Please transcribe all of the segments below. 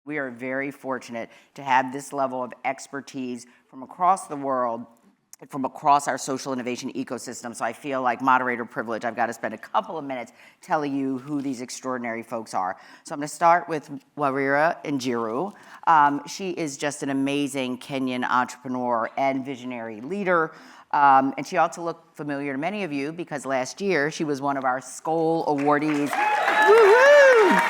We are very fortunate to have this level of expertise from across the world, from across our social innovation ecosystem. So I feel like moderator privilege. I've got to spend a couple of minutes telling you who these extraordinary folks are. So I'm going to start with Wawira and Jeroo. She is just an amazing Kenyan entrepreneur and visionary leader. And she ought to look familiar to many of you because last year she was one of our Skoll awardees. Woo-hoo!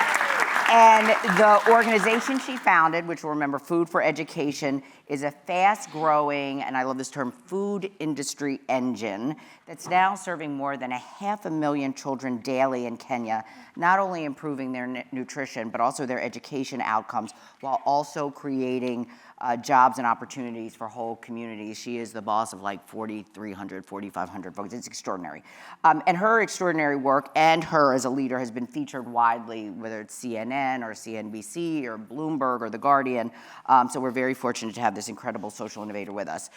And the organization she founded, which will remember Food for Education, is a fast-growing, and I love this term, food industry engine that's now serving more than 500,000 children daily in Kenya, not only improving their nutrition, but also their education outcomes, while also creating jobs and opportunities for whole communities. She is the boss of like 4,300, 4,500 folks. It's extraordinary. And her extraordinary work and her as a leader has been featured widely, whether it's CNN or CNBC or Bloomberg or The Guardian. So we're very fortunate to have this incredible social innovator with us.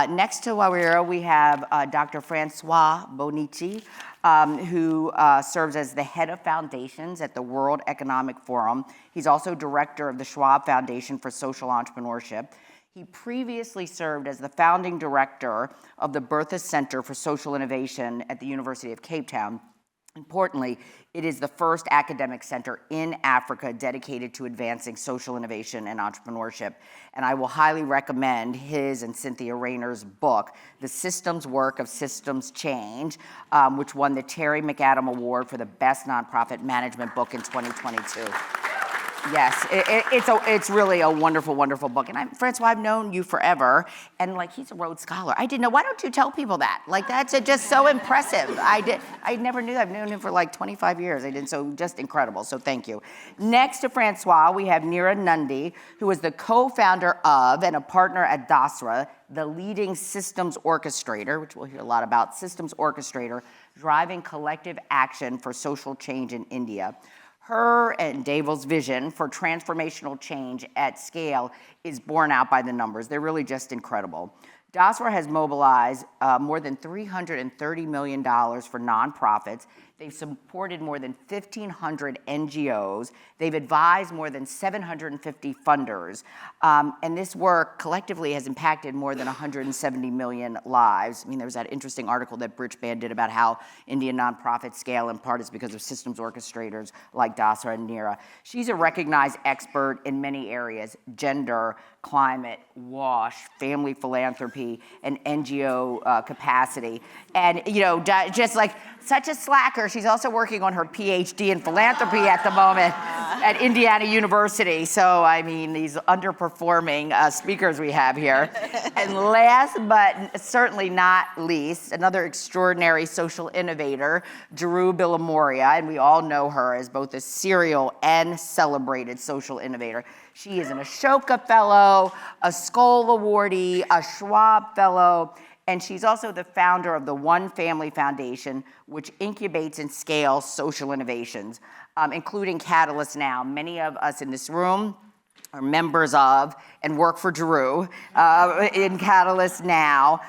Next to Wawira, we have Dr. François Bonnici, who serves as the head of foundations at the World Economic Forum. He's also director of the Schwab Foundation for Social Entrepreneurship. He previously served as the founding director of the Bertha Center for Social Innovation at the University of Cape Town. Importantly, it is the first academic center in Africa dedicated to advancing social innovation and entrepreneurship. And I will highly recommend his and Cynthia Rayner's book, The Systems Work of Systems Change, which won the Terry McAdam Award for the Best Nonprofit Management Book in 2022. Yes, it's really a wonderful, wonderful book. And François, I've known you forever, and like he's a Rhodes Scholar. I didn't know. Why don't you tell people that? Like that's just so impressive. I never knew that. I've known him for like 25 years. I didn't. So just incredible. So thank you. Next to François, we have Neera Nundy, who is the co-founder of and a partner at Dasra, the leading systems orchestrator, which we'll hear a lot about. Systems orchestrator, driving collective action for social change in India. Her and Devil's vision for transformational change at scale is borne out by the numbers. They're really just incredible. Dasra has mobilized more than $330 million for nonprofits. They've supported more than 1,500 NGOs. They've advised more than 750 funders. And this work collectively has impacted more than 170 million lives. I mean, there was that interesting article that Bridgeband did about how Indian nonprofits scale, in part is because of systems orchestrators like Dasra and Neera. She's a recognized expert in many areas: gender, climate, WASH, family philanthropy, and NGO capacity. And, you know, just like such a slacker, she's also working on her PhD in philanthropy at the moment at Indiana University. So, I mean, these underperforming speakers we have here. And last but certainly not least, another extraordinary social innovator, Jeroo Billimoria, and we all know her as both a serial and celebrated social innovator. She is an Ashoka Fellow, a Skoll awardee, a Schwab Fellow, and she's also the founder of the One Family Foundation, which incubates and scales social innovations, including Catalyst Now. Many of us in this room are members of and work for Jeroo in Catalyst Now,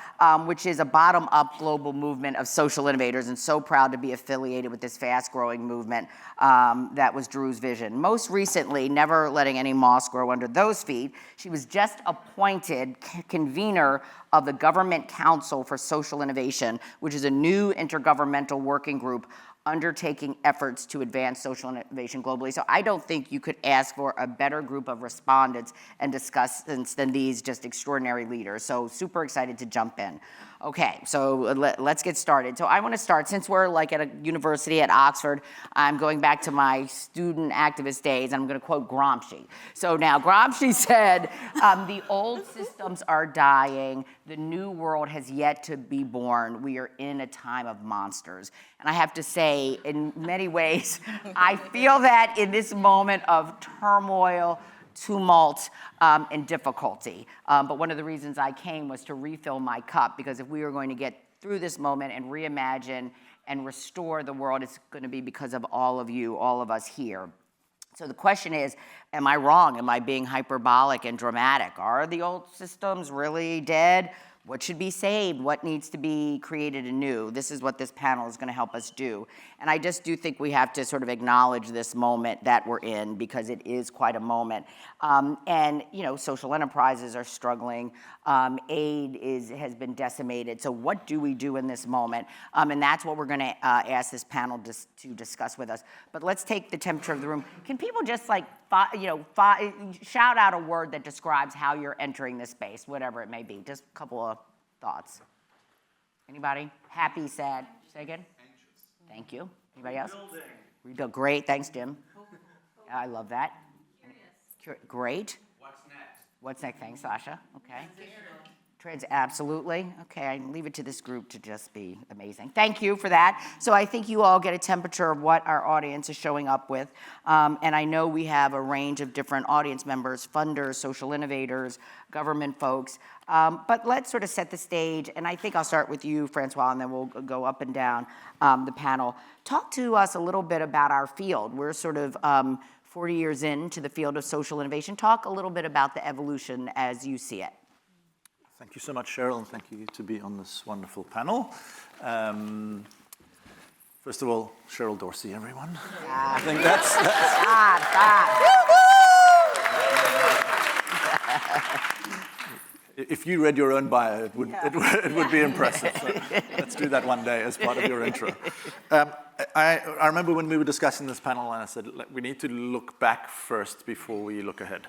which is a bottom-up global movement of social innovators, and so proud to be affiliated with this fast-growing movement that was Jeroo's vision. Most recently, never letting any moss grow under those feet, she was just appointed convener of the Government Council for Social Innovation, which is a new intergovernmental working group undertaking efforts to advance social innovation globally. So I don't think you could ask for a better group of respondents and discussants than these just extraordinary leaders. So super excited to jump in. Okay, so let's get started. So I want to start, since we're like at a university at Oxford, I'm going back to my student activist days, and I'm going to quote Gramsci. So now Gramsci said, the old systems are dying, the new world has yet to be born, we are in a time of monsters. And I have to say, in many ways, I feel that in this moment of turmoil, tumult, and difficulty. But one of the reasons I came was to refill my cup, because if we were going to get through this moment and reimagine and restore the world, it's going to be because of all of you, all of us here. So the question is, am I wrong? Am I being hyperbolic and dramatic? Are the old systems really dead? what should be saved, what needs to be created anew. This is what this panel is going to help us do. And I just do think we have to sort of acknowledge this moment that we're in, because it is quite a moment. And, you know, social enterprises are struggling. Aid has been decimated. So what do we do in this moment? And that's what we're going to ask this panel to discuss with us. But let's take the temperature of the room. Can people just like, shout out a word that describes how you're entering this space, whatever it may be. Just a couple of thoughts. Anybody? Happy, sad? Say again? Anxious. Thank you. Anybody else? Rebuilding. Great. Thanks, Jim. I love that. Great. What's next? Thanks, Sasha. Okay. Absolutely. Okay, I leave it to this group to just be amazing. Thank you for that. So I think you all get a temperature of what our audience is showing up with. And I know we have a range of different audience members, funders, social innovators, government folks. But let's sort of set the stage. And I think I'll start with you, François, and then we'll go up and down the panel. Talk to us a little bit about our field. We're sort of 40 years into the field of social innovation. Talk a little bit about the evolution as you see it. Thank you so much, Cheryl, and thank you to be on this wonderful panel. First of all, Cheryl Dorsey, everyone. I think that's if you read your own bio, it would be impressive. So let's do that one day as part of your intro. I remember when we were discussing this panel, and I said, we need to look back first before we look ahead.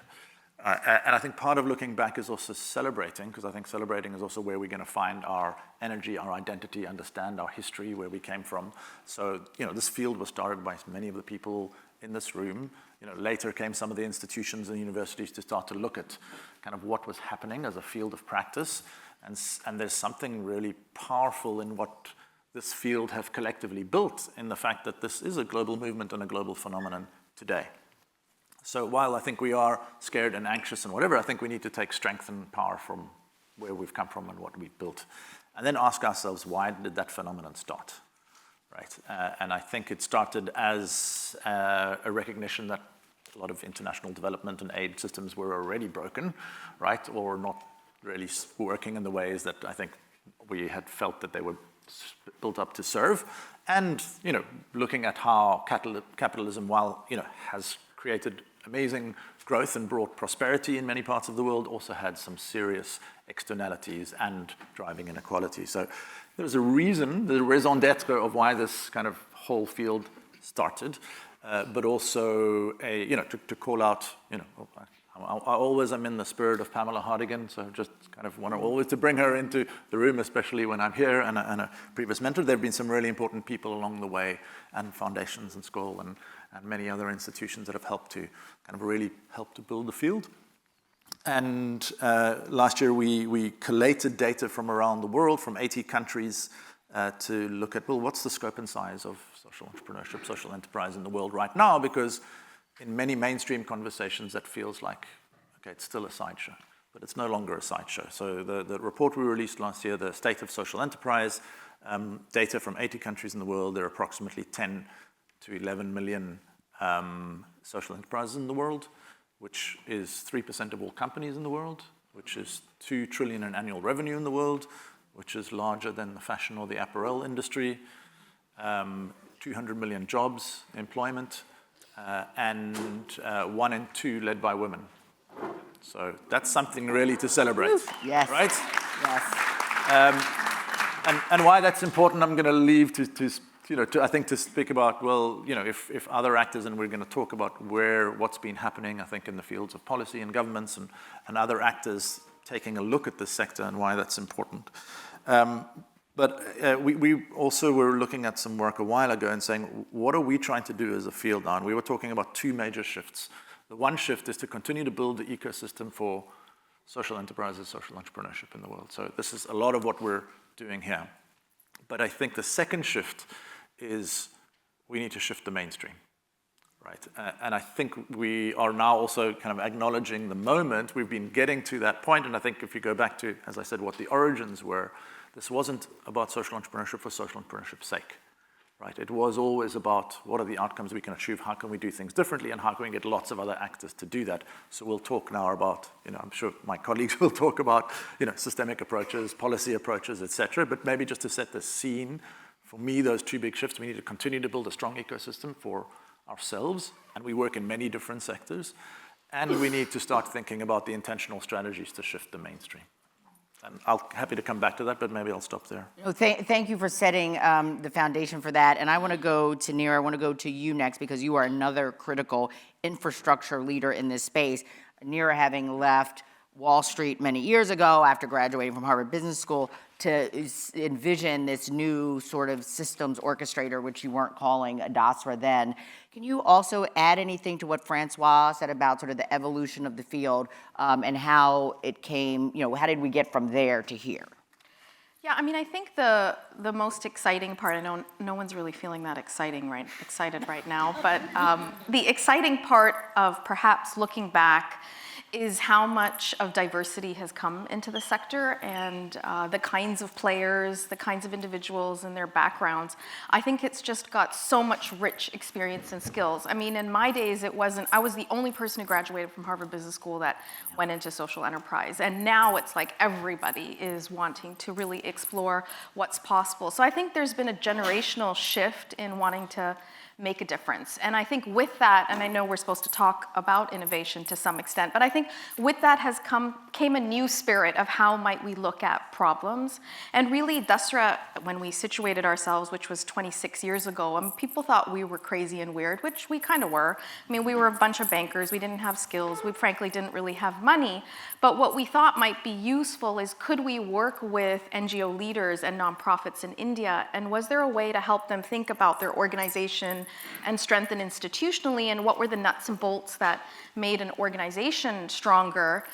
And I think part of looking back is also celebrating, because I think celebrating is also where we're going to find our energy, our identity, understand our history, where we came from. So, you know, this field was started by many of the people in this room. You know, later came some of the institutions and universities to start to look at kind of what was happening as a field of practice. And there's something really powerful in what this field have collectively built, in the fact that this is a global movement and a global phenomenon today. So while I think we are scared and anxious and whatever, I think we need to take strength and power from where we've come from and what we've built. And then ask ourselves, why did that phenomenon start? Right? And I think it started as a recognition that a lot of international development and aid systems were already broken, right? Or not really working in the ways that I think we had felt that they were built up to serve. And, you know, looking at how capitalism, while, you know, has created amazing growth and brought prosperity in many parts of the world, also had some serious externalities and driving inequality. So there's a reason, the raison d'etre of why this kind of whole field started, but also to call out, you know, I always am in the spirit of Pamela Hardigan, so just kind of want to always to bring her into the room, especially when I'm here, and a previous mentor. There have been some really important people along the way, and foundations and Skoll and many other institutions that have helped to kind of really help to build the field. And last year we collated data from around the world, from 80 countries, to look at, well, what's the scope and size of social entrepreneurship, social enterprise in the world right now? Because in many mainstream conversations, that feels like, okay, it's still a sideshow, but it's no longer a sideshow. So the report we released last year, the State of Social Enterprise, data from 80 countries in the world, there are approximately 10 to 11 million social enterprises in the world, which is 3% of all companies in the world, which is 2 trillion in annual revenue in the world, which is larger than the fashion or the apparel industry, 200 million jobs, employment, and 1 in 2 led by women. So that's something really to celebrate. Yes. Right? Yes. And why that's important, I'm going to leave I think to speak about, well, you know, if other actors, and we're going to talk about what's been happening, I think, in the fields of policy and governments and other actors taking a look at this sector and why that's important. But we also were looking at some work a while ago and saying, what are we trying to do as a field now? And we were talking about 2 major shifts. The one shift is to continue to build the ecosystem for social enterprises, social entrepreneurship in the world. So this is a lot of what we're doing here. But I think the second shift is we need to shift the mainstream, right? And I think we are now also kind of acknowledging the moment. We've been getting to that point, and I think if you go back to, as I said, what the origins were, this wasn't about social entrepreneurship for social entrepreneurship's sake, right? It was always about what are the outcomes we can achieve, how can we do things differently, and how can we get lots of other actors to do that. So we'll talk now about, I'm sure my colleagues will talk about, systemic approaches, policy approaches, et cetera, but maybe just to set the scene, for me, those two big shifts, we need to continue to build a strong ecosystem for ourselves, and we work in many different sectors, and we need to start thinking about the intentional strategies to shift the mainstream. And happy to come back to that, but maybe I'll stop there. Thank you for setting the foundation for that. And I want to go to Neera. I want to go to you next because you are another critical infrastructure leader in this space. Neera, having left Wall Street many years ago after graduating from Harvard Business School to envision this new sort of systems orchestrator, which you weren't calling a DASRA then. Can you also add anything to what François said about sort of the evolution of the field and how it came, how did we get from there to here? Yeah, I mean, I think the most exciting part, I know no one's really feeling that excited right now, but the exciting part of perhaps looking back is how much of diversity has come into the sector and the kinds of players, the kinds of individuals and their backgrounds. I think it's just got so much rich experience and skills. I mean, in my days, I was the only person who graduated from Harvard Business School that went into social enterprise. And now it's like everybody is wanting to really explore what's possible. So I think there's been a generational shift in wanting to make a difference. And I think with that, and I know we're supposed to talk about innovation to some extent, but I think with that came a new spirit of how might we look at problems. And really, DASRA, when we situated ourselves, which was 26 years ago, people thought we were crazy and weird, which we kind of were. I mean, we were a bunch of bankers. We didn't have skills. We frankly didn't really have money. But what we thought might be useful is, could we work with NGO leaders and nonprofits in India? And was there a way to help them think about their organization and strengthen institutionally, and what were the nuts and bolts that made an organization stronger,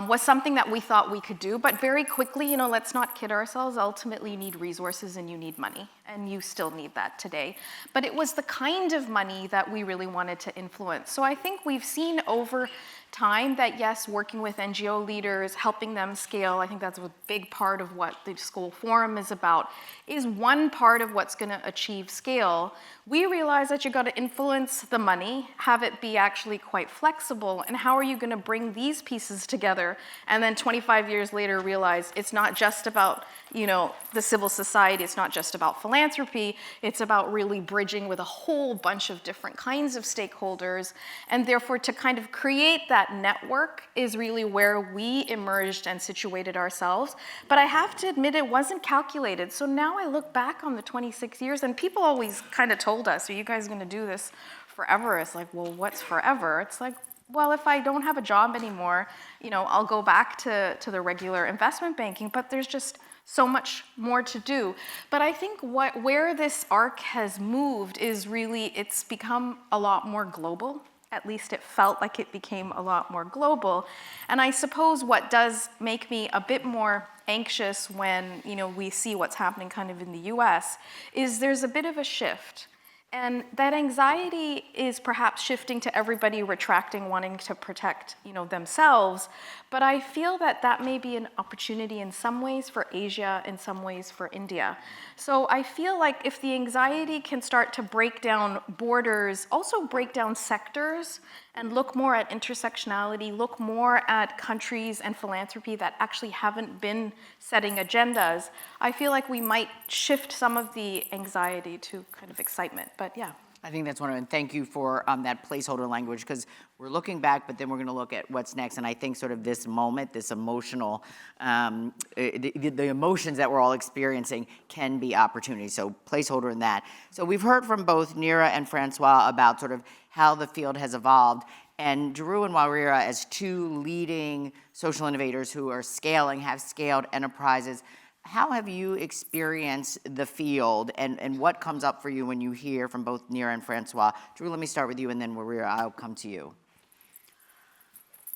was something that we thought we could do. But very quickly, let's not kid ourselves, ultimately you need resources and you need money, and you still need that today. But it was the kind of money that we really wanted to influence. So I think we've seen over time that, yes, working with NGO leaders, helping them scale, I think that's a big part of what the Skoll Forum is about, is one part of what's going to achieve scale. We realize that you've got to influence the money, have it be actually quite flexible, and how are you going to bring these pieces together, and then 25 years later realize it's not just about the civil society, it's not just about philanthropy, it's about really bridging with a whole bunch of different kinds of stakeholders, and therefore to kind of create that network is really where we emerged and situated ourselves. But I have to admit, it wasn't calculated. So now I look back on the 26 years, and people always kind of told us, are you guys going to do this forever? It's like, well, what's forever? It's like, well, if I don't have a job anymore, I'll go back to the regular investment banking, but there's just so much more to do. But I think where this arc has moved is really, it's become a lot more global. At least it felt like it became a lot more global. And I suppose what does make me a bit more anxious when we see what's happening kind of in the US is there's a bit of a shift. And that anxiety is perhaps shifting to everybody retracting, wanting to protect, themselves. But I feel that that may be an opportunity in some ways for Asia, in some ways for India. So I feel like if the anxiety can start to break down borders, also break down sectors, and look more at intersectionality, look more at countries and philanthropy that actually haven't been setting agendas, I feel like we might shift some of the anxiety to kind of excitement. But yeah. I think that's and thank you for that placeholder language, because we're looking back, but then we're going to look at what's next. And I think sort of this moment, this emotional, the emotions that we're all experiencing can be opportunities. So placeholder in that. So we've heard from both Neera and François about sort of how the field has evolved. And Jeroo and Waweera, as two leading social innovators who are have scaled enterprises, how have you experienced the field, and what comes up for you when you hear from both Neera and François? Jeroo, let me start with you, and then Waweera, I'll come to you.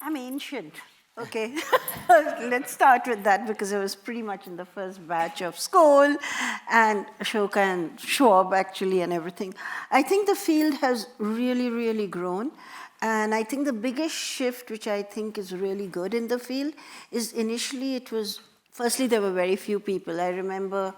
I'm ancient. Okay, let's start with that, because I was pretty much in the first batch of Skoll and Ashoka and Schwab, actually, and everything. I think the field has really, really grown. And I think the biggest shift, which I think is really good in the field, is initially firstly, there were very few people. I remember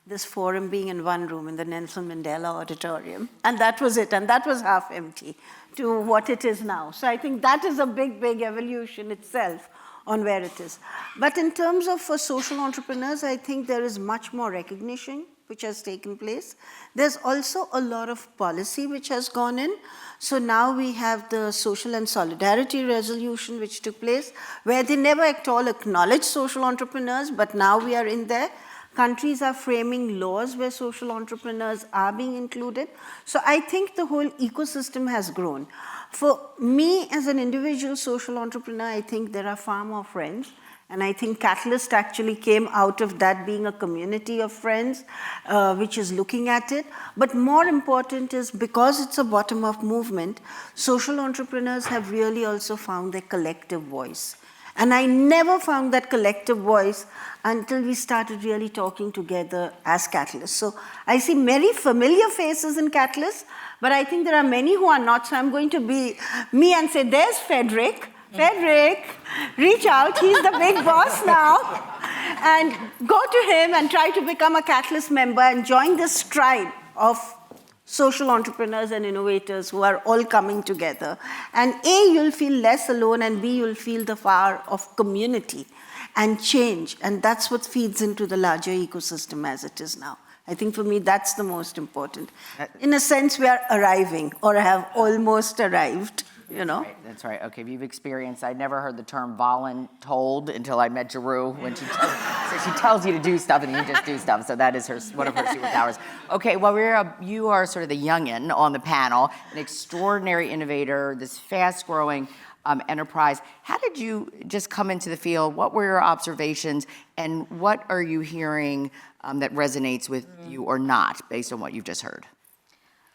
this forum being in one room in the Nelson Mandela Auditorium. And that was it, and that was half empty to what it is now. So I think that is a big, big evolution itself on where it is. But in terms of for social entrepreneurs, I think there is much more recognition which has taken place. There's also a lot of policy which has gone in. So now we have the Social and Solidarity Resolution which took place, where they never at all acknowledged social entrepreneurs, but now we are in there. Countries are framing laws where social entrepreneurs are being included. So I think the whole ecosystem has grown. For me as an individual social entrepreneur, I think there are far more friends. And I think Catalyst actually came out of that being a community of friends, which is looking at it. But more important is because it's a bottom-up movement, social entrepreneurs have really also found their collective voice. And I never found that collective voice until we started really talking together as Catalyst. So I see many familiar faces in Catalyst, but I think there are many who are not. So I'm going to be me and say, there's Frederick. Frederick, reach out, he's the big boss now, and go to him and try to become a Catalyst member and join this tribe of social entrepreneurs and innovators who are all coming together. And A, you'll feel less alone, and B, you'll feel the power of community and change, and that's what feeds into the larger ecosystem as it is now. I think for me, that's the most important. In a sense, we are arriving, or have almost arrived. You know? That's right. Okay, you've experienced, I'd never heard the term voluntold until I met Jeroo when she tells you to do stuff and you just do stuff. So that is one of her superpowers. Okay, well, you are sort of the youngin on the panel, an extraordinary innovator, this fast-growing enterprise. How did you just come into the field? What were your observations, and what are you hearing that resonates with you or not, based on what you've just heard?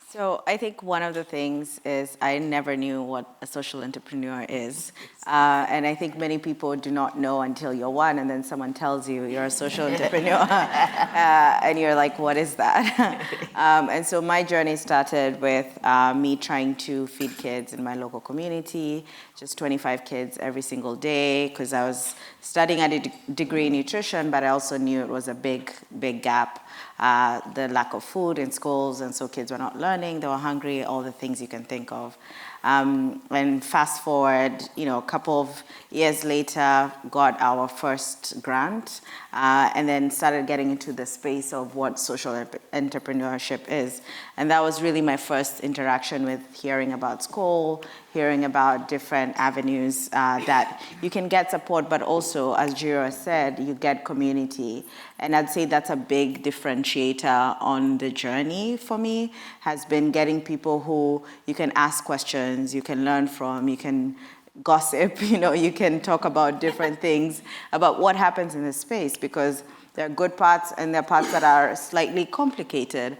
So I think one of the things is I never knew what a social entrepreneur is. And I think many people do not know until you're one, and then someone tells you you're a social entrepreneur. And you're like, what is that? And so my journey started with me trying to feed kids in my local community, just 25 kids every single day, because I was studying at a degree in nutrition, but I also knew it was a big, big gap. The lack of food in schools, and so kids were not learning, they were hungry, all the things you can think of. And fast forward, a couple of years later, got our first grant, and then started getting into the space of what social entrepreneurship is. And that was really my first interaction with hearing about Skoll, hearing about different avenues that you can get support, but also, as Jeroo said, you get community. And I'd say that's a big differentiator on the journey for me, has been getting people who you can ask questions, you can learn from, you can gossip, you can talk about different things, about what happens in this space, because there are good parts and there are parts that are slightly complicated.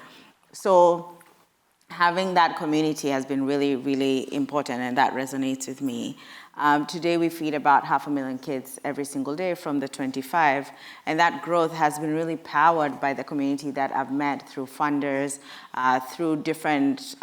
So having that community has been really, really important, and that resonates with me. Today we feed about 500,000 kids every single day from the 25, and that growth has been really powered by the community that I've met through funders, through different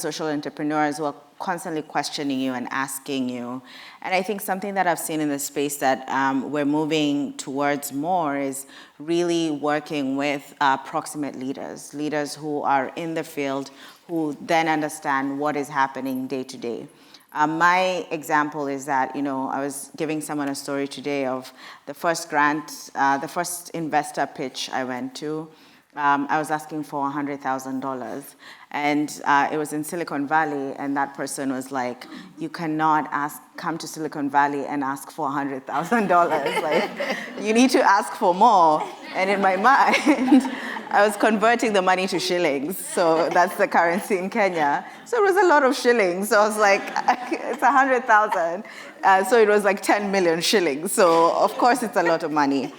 social entrepreneurs who are constantly questioning you and asking you. And I think something that I've seen in the space that we're moving towards more is really working with proximate leaders who are in the field, who then understand what is happening day to day. My example is that, I was giving someone a story today of the first grant, the first investor pitch I went to. I was asking for $100,000, and it was in Silicon Valley, and that person was like, you cannot come to Silicon Valley and ask for $100,000. Like, you need to ask for more. And in my mind, I was converting the money to shillings, so that's the currency in Kenya. So it was a lot of shillings. So I was like, it's 100,000. So it was like 10 million shillings. So of course it's a lot of money.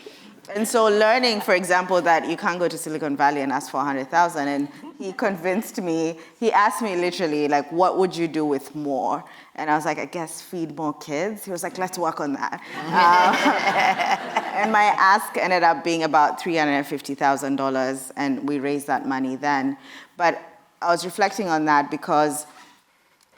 And so learning, for example, that you can't go to Silicon Valley and ask for 100,000, and he convinced me, he asked me literally, like, what would you do with more? And I was like, I guess feed more kids. He was like, let's work on that. And my ask ended up being about $350,000, and we raised that money then. But I was reflecting on that because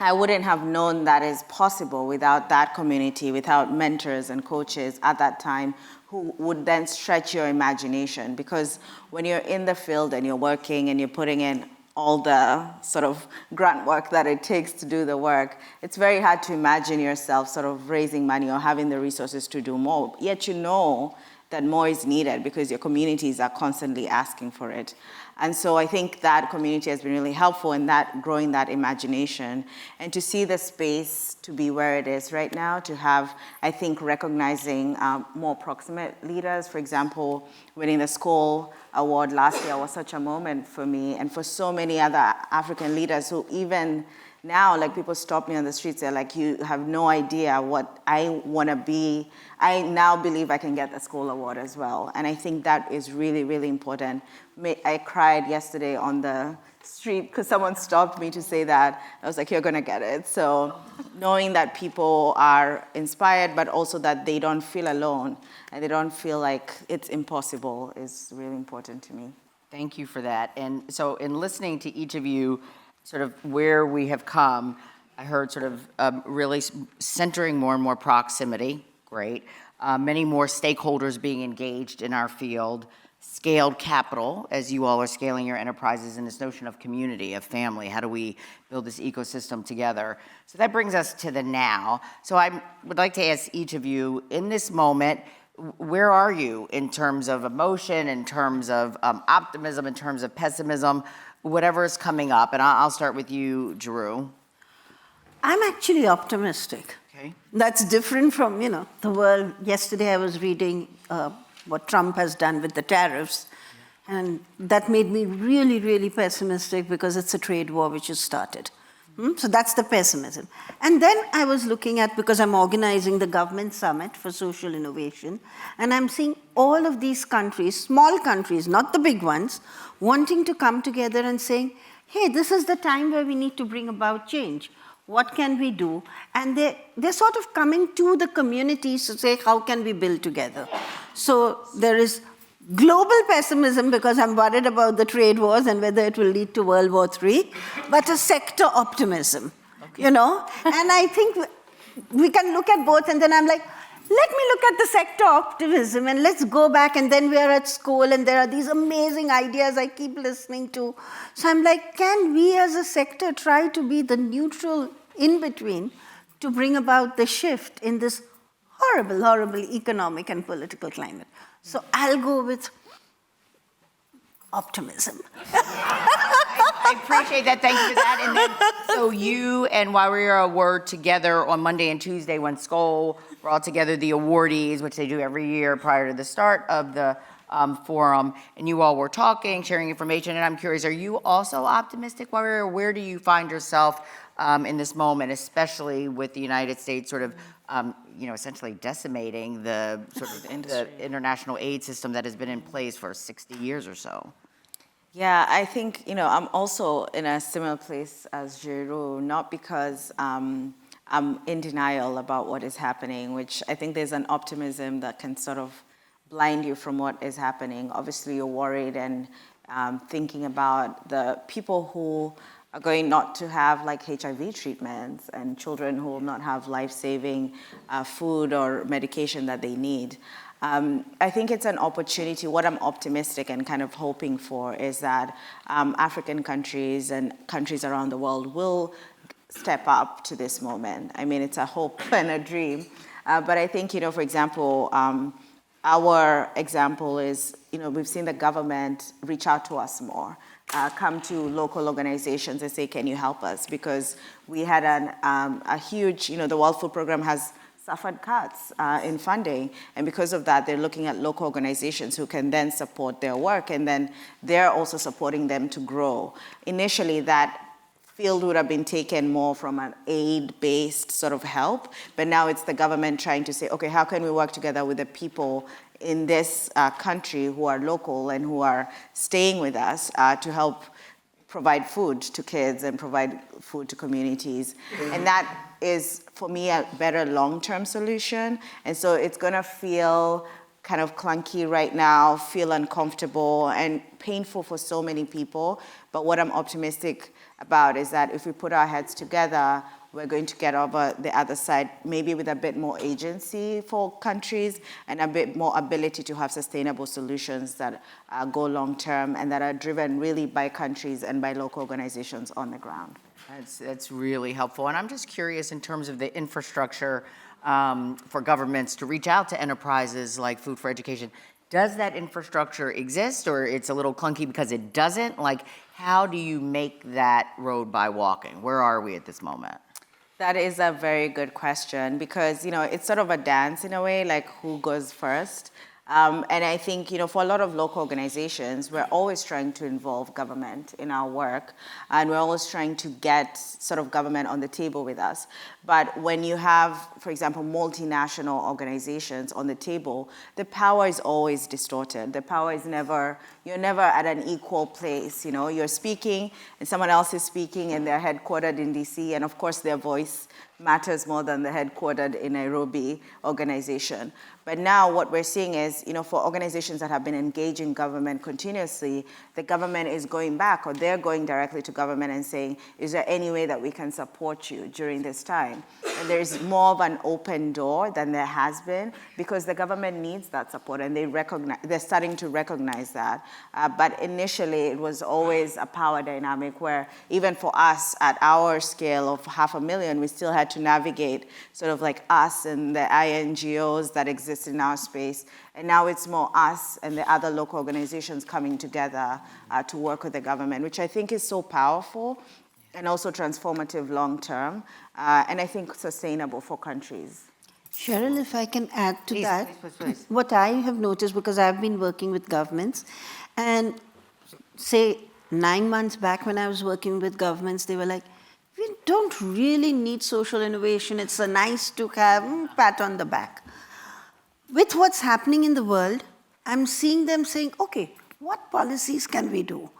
I wouldn't have known that is possible without that community, without mentors and coaches at that time who would then stretch your imagination. Because when you're in the field and you're working and you're putting in all the sort of grunt work that it takes to do the work, it's very hard to imagine yourself sort of raising money or having the resources to do more. Yet you know that more is needed because your communities are constantly asking for it. And so I think that community has been really helpful in that growing that imagination, and to see the space to be where it is right now, to have, I think, recognizing more proximate leaders. For example, winning the Skoll Award last year was such a moment for me and for so many other African leaders who even now, like, people stop me on the streets, they're like, you have no idea what I want to be. I now believe I can get the Skoll Award as well. And I think that is really, really important. I cried yesterday on the street because someone stopped me to say that. I was like, you're going to get it. So knowing that people are inspired, but also that they don't feel alone and they don't feel like it's impossible is really important to me. Thank you for that. And so in listening to each of you, sort of where we have come, I heard sort of really centering more and more proximity, great. Many more stakeholders being engaged in our field, scaled capital, as you all are scaling your enterprises, and this notion of community, of family. How do we build this ecosystem together? So that brings us to the now. So I would like to ask each of you, in this moment, where are you in terms of emotion, in terms of optimism, in terms of pessimism, whatever is coming up? And I'll start with you, Jeroo. I'm actually optimistic. Okay. That's different from, the world. Yesterday I was reading what Trump has done with the tariffs, and that made me really, really pessimistic because it's a trade war which has started. So that's the pessimism. And then I was looking at, because I'm organizing the government summit for social innovation, and I'm seeing all of these countries, small countries, not the big ones, wanting to come together and saying, hey, this is the time where we need to bring about change. What can we do? And they're sort of coming to the communities to say, how can we build together? So there is global pessimism because I'm worried about the trade wars and whether it will lead to World War III, but a sector optimism, And I think we can look at both, and then I'm like, let me look at the sector optimism and let's go back, and then we are at Skoll and there are these amazing ideas I keep listening to. So I'm like, can we as a sector try to be the neutral in-between to bring about the shift in this horrible, horrible economic and political climate? So I'll go with optimism. I appreciate that. Thank you for that. And then, so you and Warrior were together on Monday and Tuesday when Skoll brought together the awardees, which they do every year prior to the start of the forum. And you all were talking, sharing information. And I'm curious, are you also optimistic, Warrior? Where do you find yourself in this moment, especially with the United States sort of, essentially decimating the sort of the international aid system that has been in place for 60 years or so? Yeah, I think, I'm also in a similar place as Jeroo, not because I'm in denial about what is happening, which I think there's an optimism that can sort of blind you from what is happening. Obviously, you're worried and thinking about the people who are going not to have like HIV treatments and children who will not have life-saving food or medication that they need. I think it's an opportunity. What I'm optimistic and kind of hoping for is that African countries and countries around the world will step up to this moment. I mean, it's a hope and a dream. But I think, for example, our example is, we've seen the government reach out to us more, come to local organizations and say, can you help us? Because we had a huge, the World Food Program has suffered cuts in funding. And because of that, they're looking at local organizations who can then support their work. And then they're also supporting them to grow. Initially, that field would have been taken more from an aid-based sort of help. But now it's the government trying to say, okay, how can we work together with the people in this country who are local and who are staying with us to help provide food to kids and provide food to communities. And that is, for me, a better long-term solution. And so it's going to feel kind of clunky right now, feel uncomfortable and painful for so many people. But what I'm optimistic about is that if we put our heads together, we're going to get over the other side, maybe with a bit more agency for countries and a bit more ability to have sustainable solutions that go long term and that are driven really by countries and by local organizations on the ground. That's really helpful. And I'm just curious in terms of the infrastructure for governments to reach out to enterprises like Food for Education. Does that infrastructure exist, or it's a little clunky because it doesn't? Like, how do you make that road by walking? Where are we at this moment? That is a very good question because, it's sort of a dance in a way, like who goes first. And I think, for a lot of local organizations, we're always trying to involve government in our work, and we're always trying to get sort of government on the table with us. But when you have, for example, multinational organizations on the table, the power is always distorted. The power is you're never at an equal place. You're speaking, and someone else is speaking, and they're headquartered in DC, and of course their voice matters more than the headquartered in Nairobi organization. But now what we're seeing is, for organizations that have been engaging government continuously, the government is going back, or they're going directly to government and saying, is there any way that we can support you during this time? And there's more of an open door than there has been because the government needs that support, and they're starting to recognize that. But initially, it was always a power dynamic where even for us at our scale of 500,000, we still had to navigate sort of like us and the INGOs that exist in our space. And now it's more us and the other local organizations coming together to work with the government, which I think is so powerful and also transformative long term, and I think sustainable for countries. Cheryl, if I can add to Please, that, please. what I have noticed, because I've been working with governments, and say 9 months back when I was working with governments, they were like, we don't really need social innovation. It's a nice to have pat on the back. With what's happening in the world, I'm seeing them saying, okay, what policies can we do?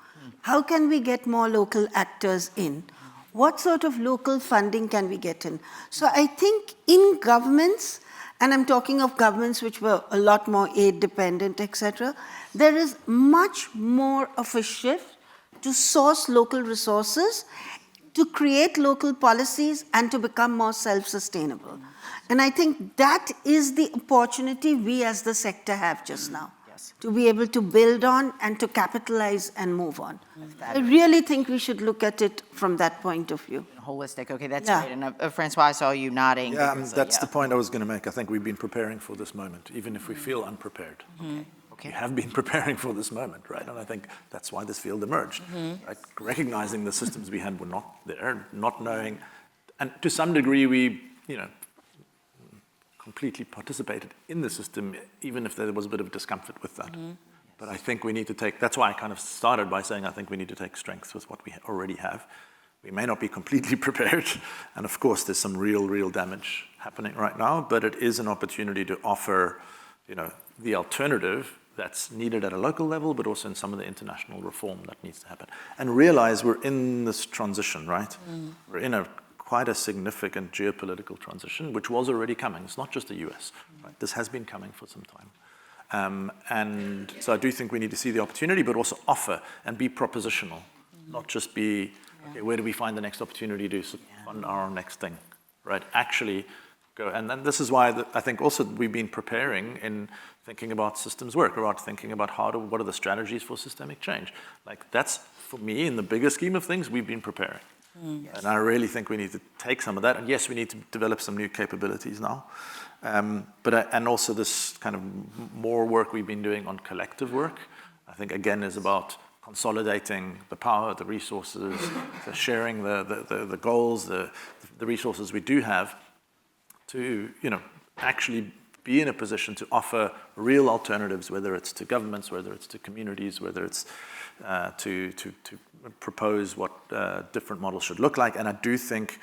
How can we get more local actors in? What sort of local funding can we get in? So I think in governments, and I'm talking of governments which were a lot more aid dependent, etc., there is much more of a shift to source local resources, to create local policies, and to become more self-sustainable. And I think that is the opportunity we as the sector have just now, to be able to build on and to capitalize and move on. I really think we should look at it from that point of view. Holistic, okay, that's Yeah. great. And Francois, I saw you nodding. Yeah, because, that's the point I was going to make. I think we've been preparing for this moment, even if we feel unprepared. Okay. We have been preparing for this moment, right? And I think that's why this field emerged, right? Recognizing the systems we had were not there, not knowing, and to some degree we, completely participated in the system, even if there was a bit of discomfort with that. But I think we need to that's why I kind of started by saying I think we need to take strengths with what we already have. We may not be completely prepared, and of course there's some real damage happening right now, but it is an opportunity to offer, the alternative that's needed at a local level, but also in some of the international reform that needs to happen. And realize we're in this transition, right? We're in quite a significant geopolitical transition, which was already coming. It's not just the US, right? This has been coming for some time. And so I do think we need to see the opportunity, but also offer and be propositional, not just be, okay, where do we find the next opportunity to fund our next thing, right? Actually go, and then this is why I think also we've been preparing in thinking about systems work, about thinking about what are the strategies for systemic change. Like that's, for me, in the bigger scheme of things, we've been preparing. And I really think we need to take some of that. And yes, we need to develop some new capabilities now. And also this kind of more work we've been doing on collective work, I think again is about consolidating the power, the resources, the sharing the goals, the resources we do have to, actually be in a position to offer real alternatives, whether it's to governments, whether it's to communities, whether it's to propose what different models should look like. And I do think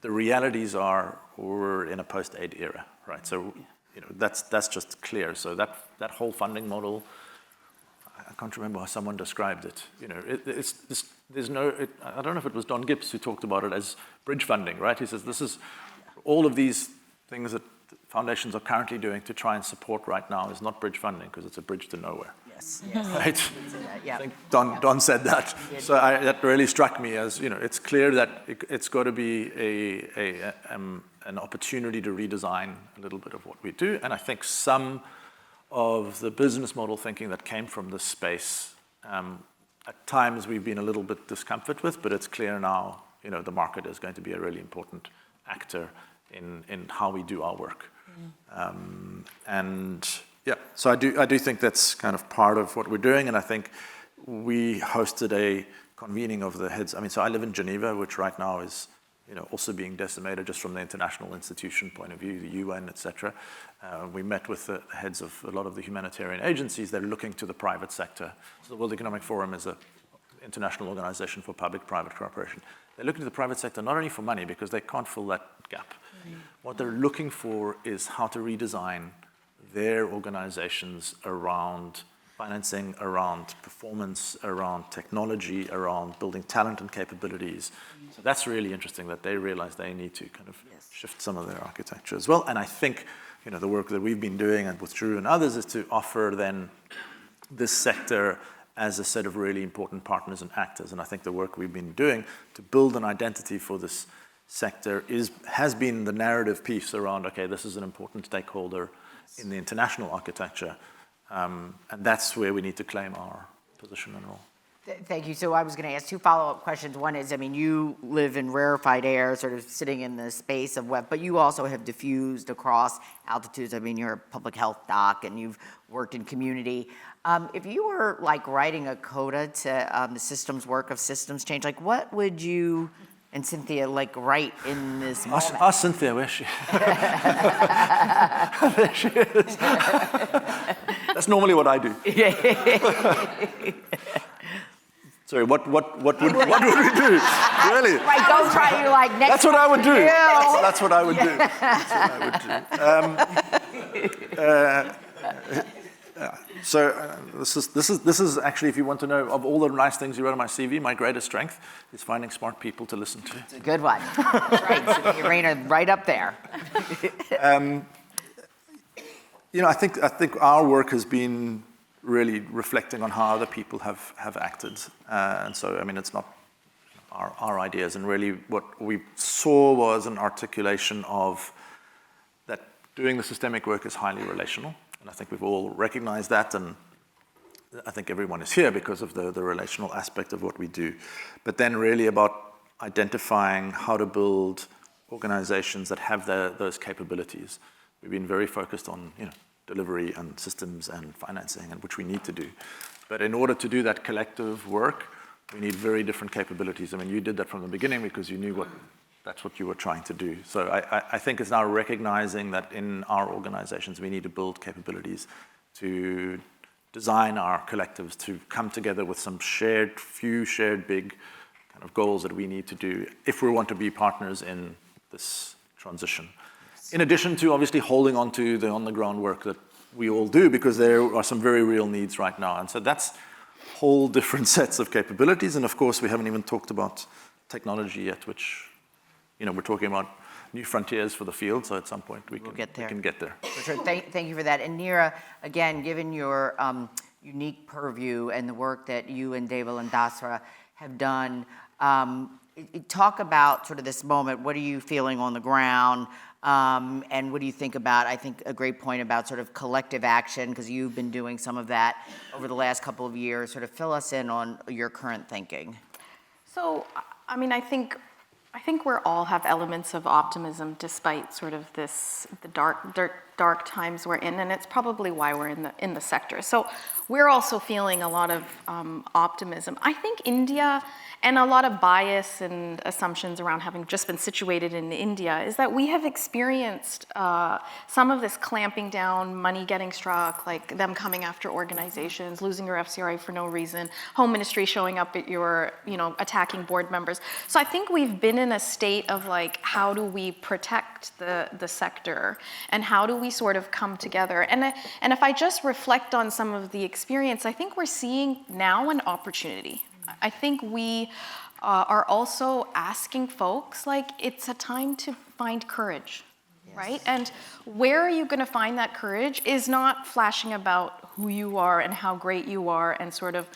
the realities are we're in a post-aid era, right? So, that's just clear. So that whole funding model, I can't remember how someone described it. I don't know if it was Don Gibbs who talked about it as bridge funding, right? He says this is all of these things that foundations are currently doing to try and support right now is not bridge funding because it's a bridge to nowhere. Yes. Yes. Right? Yeah. I think Don said that. So that really struck me as, it's clear that it's got to be an opportunity to redesign a little bit of what we do. And I think some of the business model thinking that came from this space, at times we've been a little bit discomfort with, but it's clear now, the market is going to be a really important actor in how we do our work. So I do think that's kind of part of what we're doing, and I think we hosted a convening of the heads. So I live in Geneva, which right now is, also being decimated just from the international institution point of view, the UN, et cetera. We met with the heads of a lot of the humanitarian agencies that are looking to the private sector. So the World Economic Forum is an international organization for public-private cooperation. They're looking to the private sector not only for money, because they can't fill that gap. What they're looking for is how to redesign their organizations around financing, around performance, around technology, around building talent and capabilities. So that's really interesting that they realize they need to kind of shift some of their architecture as well. And I think, the work that we've been doing and with Jeroo and others is to offer then this sector as a set of really important partners and actors. And I think the work we've been doing to build an identity for this sector has been the narrative piece around, okay, this is an important stakeholder in the international architecture. And that's where we need to claim our position and role. Thank you. So I was going to ask two follow-up questions. One is, you live in rarefied air, sort of sitting in the space of web, but you also have diffused across altitudes. You're a public health doc, and you've worked in community. If you were writing a coda to the systems work of systems change, what would you and Cynthia write in this moment? Ask Cynthia, where is she? There she is. That's normally what I do. Sorry, what would we do? Really? Right, don't try you next. That's what I would do. Yeah. That's what I would do. So this is actually, if you want to know, of all the nice things you wrote on my CV, my greatest strength is finding smart people to listen to. It's a good one. That's right, Cynthia Reyna, right up there. I think our work has been really reflecting on how other people have acted. And so, it's not our ideas. And really what we saw was an articulation of that doing the systemic work is highly relational. And I think we've all recognized that. And I think everyone is here because of the relational aspect of what we do. But then really about identifying how to build organizations that have those capabilities. We've been very focused on, delivery and systems and financing, and which we need to do. But in order to do that collective work, we need very different capabilities. You did that from the beginning because you knew that's what you were trying to do. So I think it's now recognizing that in our organizations, we need to build capabilities to design our collectives to come together with some shared big kind of goals that we need to do if we want to be partners in this transition. In addition to obviously holding on to the on-the-ground work that we all do, because there are some very real needs right now. And so that's whole different sets of capabilities. And of course, we haven't even talked about technology yet, which, we're talking about new frontiers for the field. So at some point we can get there. For sure. Thank you for that. And Neera, again, given your unique purview and the work that you and Deval and Dasra have done, talk about sort of this moment. What are you feeling on the ground? And what do you think about, I think, a great point about sort of collective action, because you've been doing some of that over the last couple of years. Sort of fill us in on your current thinking. So, I think we all have elements of optimism despite sort of the dark times we're in, and it's probably why we're in the sector. So we're also feeling a lot of optimism. I think India, and a lot of bias and assumptions around having just been situated in India, is that we have experienced some of this clamping down, money getting struck, like them coming after organizations, losing your FCRA for no reason, Home Ministry showing up at your, attacking board members. So I think we've been in a state of how do we protect the sector, and how do we sort of come together? And if I just reflect on some of the experience, I think we're seeing now an opportunity. I think we are also asking folks, it's a time to find courage, right? And where are you going to find that courage is not flashing about who you are and how great you are and sort of,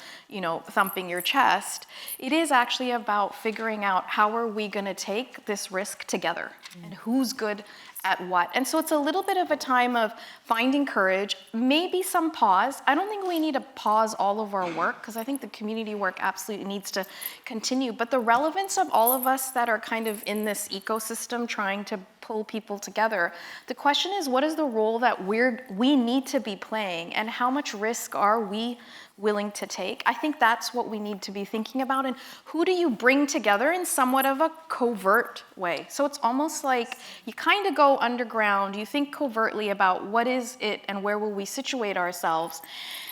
thumping your chest. It is actually about figuring out how are we going to take this risk together and who's good at what. And so it's a little bit of a time of finding courage, maybe some pause. I don't think we need to pause all of our work because I think the community work absolutely needs to continue. But the relevance of all of us that are kind of in this ecosystem trying to pull people together, the question is, what is the role that we need to be playing and how much risk are we willing to take? I think that's what we need to be thinking about. And who do you bring together in somewhat of a covert way? So it's almost like you kind of go underground, you think covertly about what is it and where will we situate ourselves.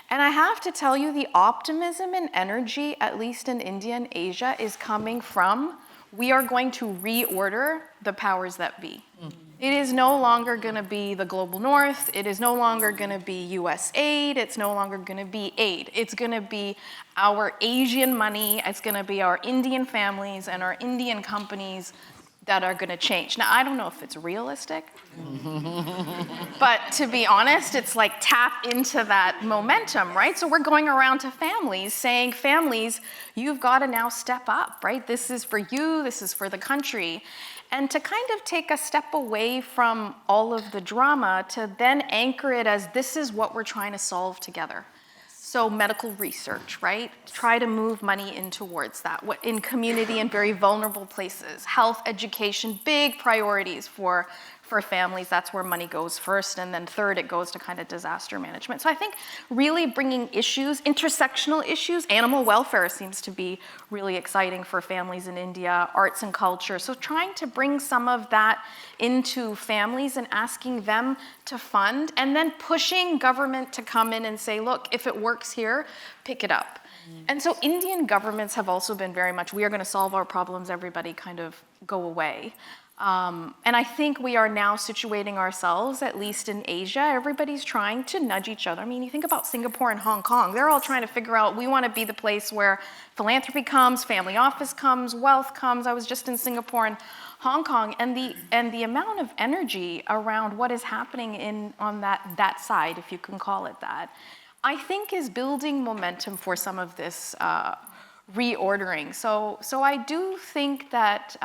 And I have to tell you, the optimism and energy, at least in India and Asia, is coming from we are going to reorder the powers that be. It is no longer going to be the global north. It is no longer going to be US aid. It's no longer going to be aid. It's going to be our Asian money. It's going to be our Indian families and our Indian companies that are going to change. Now, I don't know if it's realistic, but to be honest, it's like tap into that momentum, right? So we're going around to families saying, families, you've got to now step up, right? This is for you, this is for the country. And to kind of take a step away from all of the drama to then anchor it as this is what we're trying to solve together. So medical research, right? Try to move money in towards that. In community and very vulnerable places. Health, education, big priorities for families. That's where money goes first. And then third, it goes to kind of disaster management. So I think really bringing issues, intersectional issues, animal welfare seems to be really exciting for families in India, arts and culture. So trying to bring some of that into families and asking them to fund and then pushing government to come in and say, look, if it works here, pick it up. And so Indian governments have also been very much, we are going to solve our problems, everybody kind of go away. And I think we are now situating ourselves, at least in Asia, everybody's trying to nudge each other. I mean, you think about Singapore and Hong Kong, they're all trying to figure out, we want to be the place where philanthropy comes, family office comes, wealth comes. I was just in Singapore and Hong Kong, and the amount of energy around what is happening on that side, if you can call it that, I think is building momentum for some of this reordering. So I do think that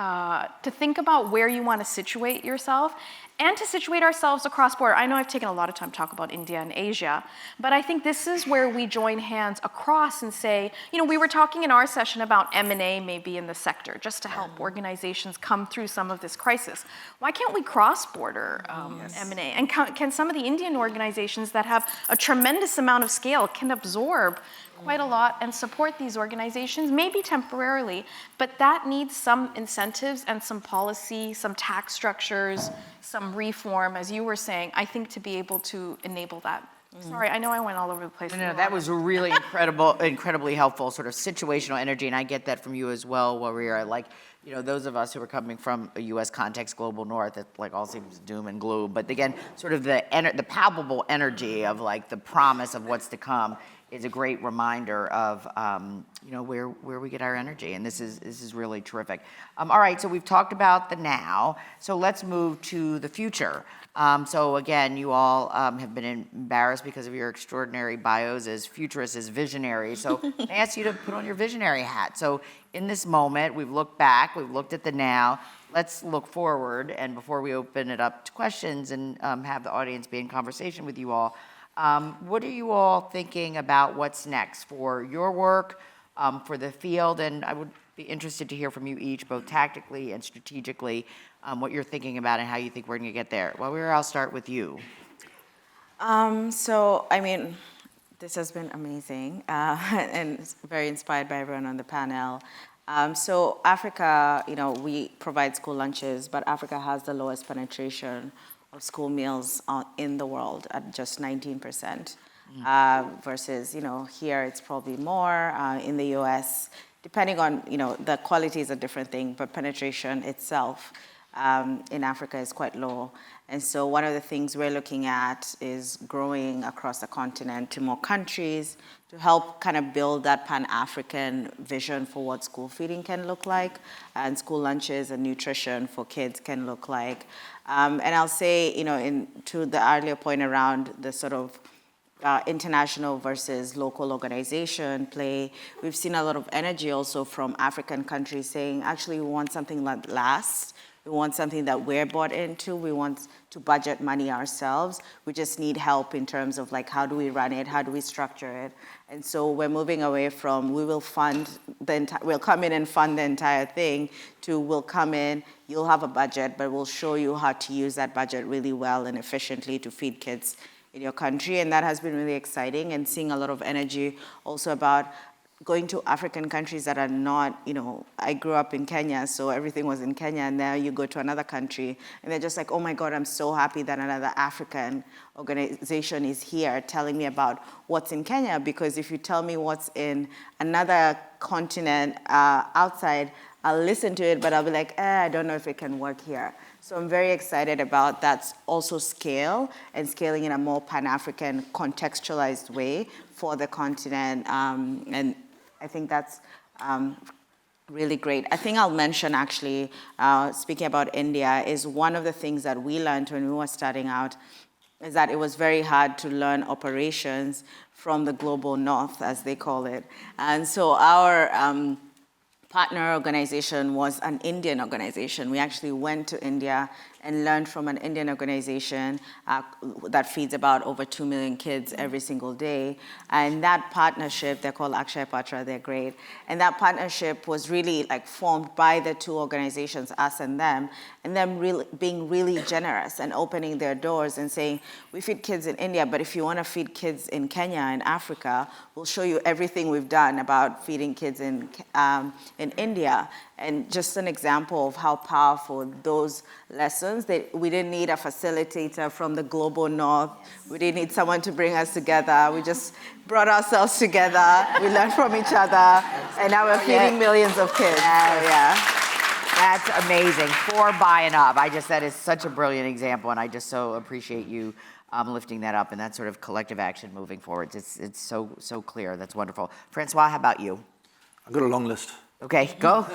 to think about where you want to situate yourself and to situate ourselves across border. I know I've taken a lot of time to talk about India and Asia, but I think this is where we join hands across and say, we were talking in our session about M&A maybe in the sector, just to help organizations come through some of this crisis. Why can't we cross-border M&A? And can some of the Indian organizations that have a tremendous amount of scale can absorb quite a lot and support these organizations, maybe temporarily, but that needs some incentives and some policy, some tax structures, some reform, as you were saying, I think to be able to enable that. Sorry, I know I went all over the place. No, that was really incredibly helpful, sort of situational energy, and I get that from you as well, Warir. Like, those of us who are coming from a U.S. context, global north, it like all seems doom and gloom. But again, sort of the palpable energy of like the promise of what's to come is a great reminder of where we get our energy, and this is really terrific. All right, so we've talked about the now, so let's move to the future. So again, you all have been embarrassed because of your extraordinary bios as futurists, as visionaries. So I ask you to put on your visionary hat. So in this moment, we've looked back, we've looked at the now. Let's look forward, and before we open it up to questions and have the audience be in conversation with you all, what are you all thinking about what's next for your work, for the field? And I would be interested to hear from you each, both tactically and strategically, what you're thinking about and how you think we're going to get there. Well, I'll start with you. So, I mean, this has been amazing and it's very inspired by everyone on the panel. So Africa, we provide school lunches, but Africa has the lowest penetration of school meals in the world at just 19%, versus, here it's probably more, in the US, depending on, the quality is a different thing, but penetration itself in Africa is quite low. And so one of the things we're looking at is growing across the continent to more countries to help kind of build that Pan-African vision for what school feeding can look like and school lunches and nutrition for kids can look like. And I'll say, to the earlier point around the sort of international versus local organization play. We've seen a lot of energy also from African countries saying, actually, we want something that lasts. We want something that we're bought into. We want to budget money ourselves. We just need help in terms of like, how do we run it? How do we structure it? And so we're moving away from we'll come in and fund the entire thing to we'll come in, you'll have a budget, but we'll show you how to use that budget really well and efficiently to feed kids in your country. And that has been really exciting, and seeing a lot of energy also about going to African countries that are not, I grew up in Kenya, so everything was in Kenya, and now you go to another country, and they're just like, oh my God, I'm so happy that another African organization is here telling me about what's in Kenya, because if you tell me what's in another continent outside, I'll listen to it, but I'll be like, I don't know if it can work here. So I'm very excited about that also scale, and scaling in a more Pan-African contextualized way for the continent, and I think that's really great. I think I'll mention actually, speaking about India, is one of the things that we learned when we were starting out is that it was very hard to learn operations from the global north, as they call it. And so our partner organization was an Indian organization. We actually went to India and learned from an Indian organization that feeds about over 2 million kids every single day. And that partnership, they're called Akshay Patra, they're great. And that partnership was really like formed by the two organizations, us and them really, being really generous and opening their doors and saying, we feed kids in India, but if you want to feed kids in Kenya and Africa, we'll show you everything we've done about feeding kids in India. And just an example of how powerful those lessons, that we didn't need a facilitator from the global north. We didn't need someone to bring us together. We just brought ourselves together. We learned from each other. And now we're feeding millions of kids. So, yeah. That's amazing. For buying up. That is such a brilliant example, and I just so appreciate you lifting that up and that sort of collective action moving forward. It's so clear. That's wonderful. Francois, how about you? I've got a long list. Okay, go.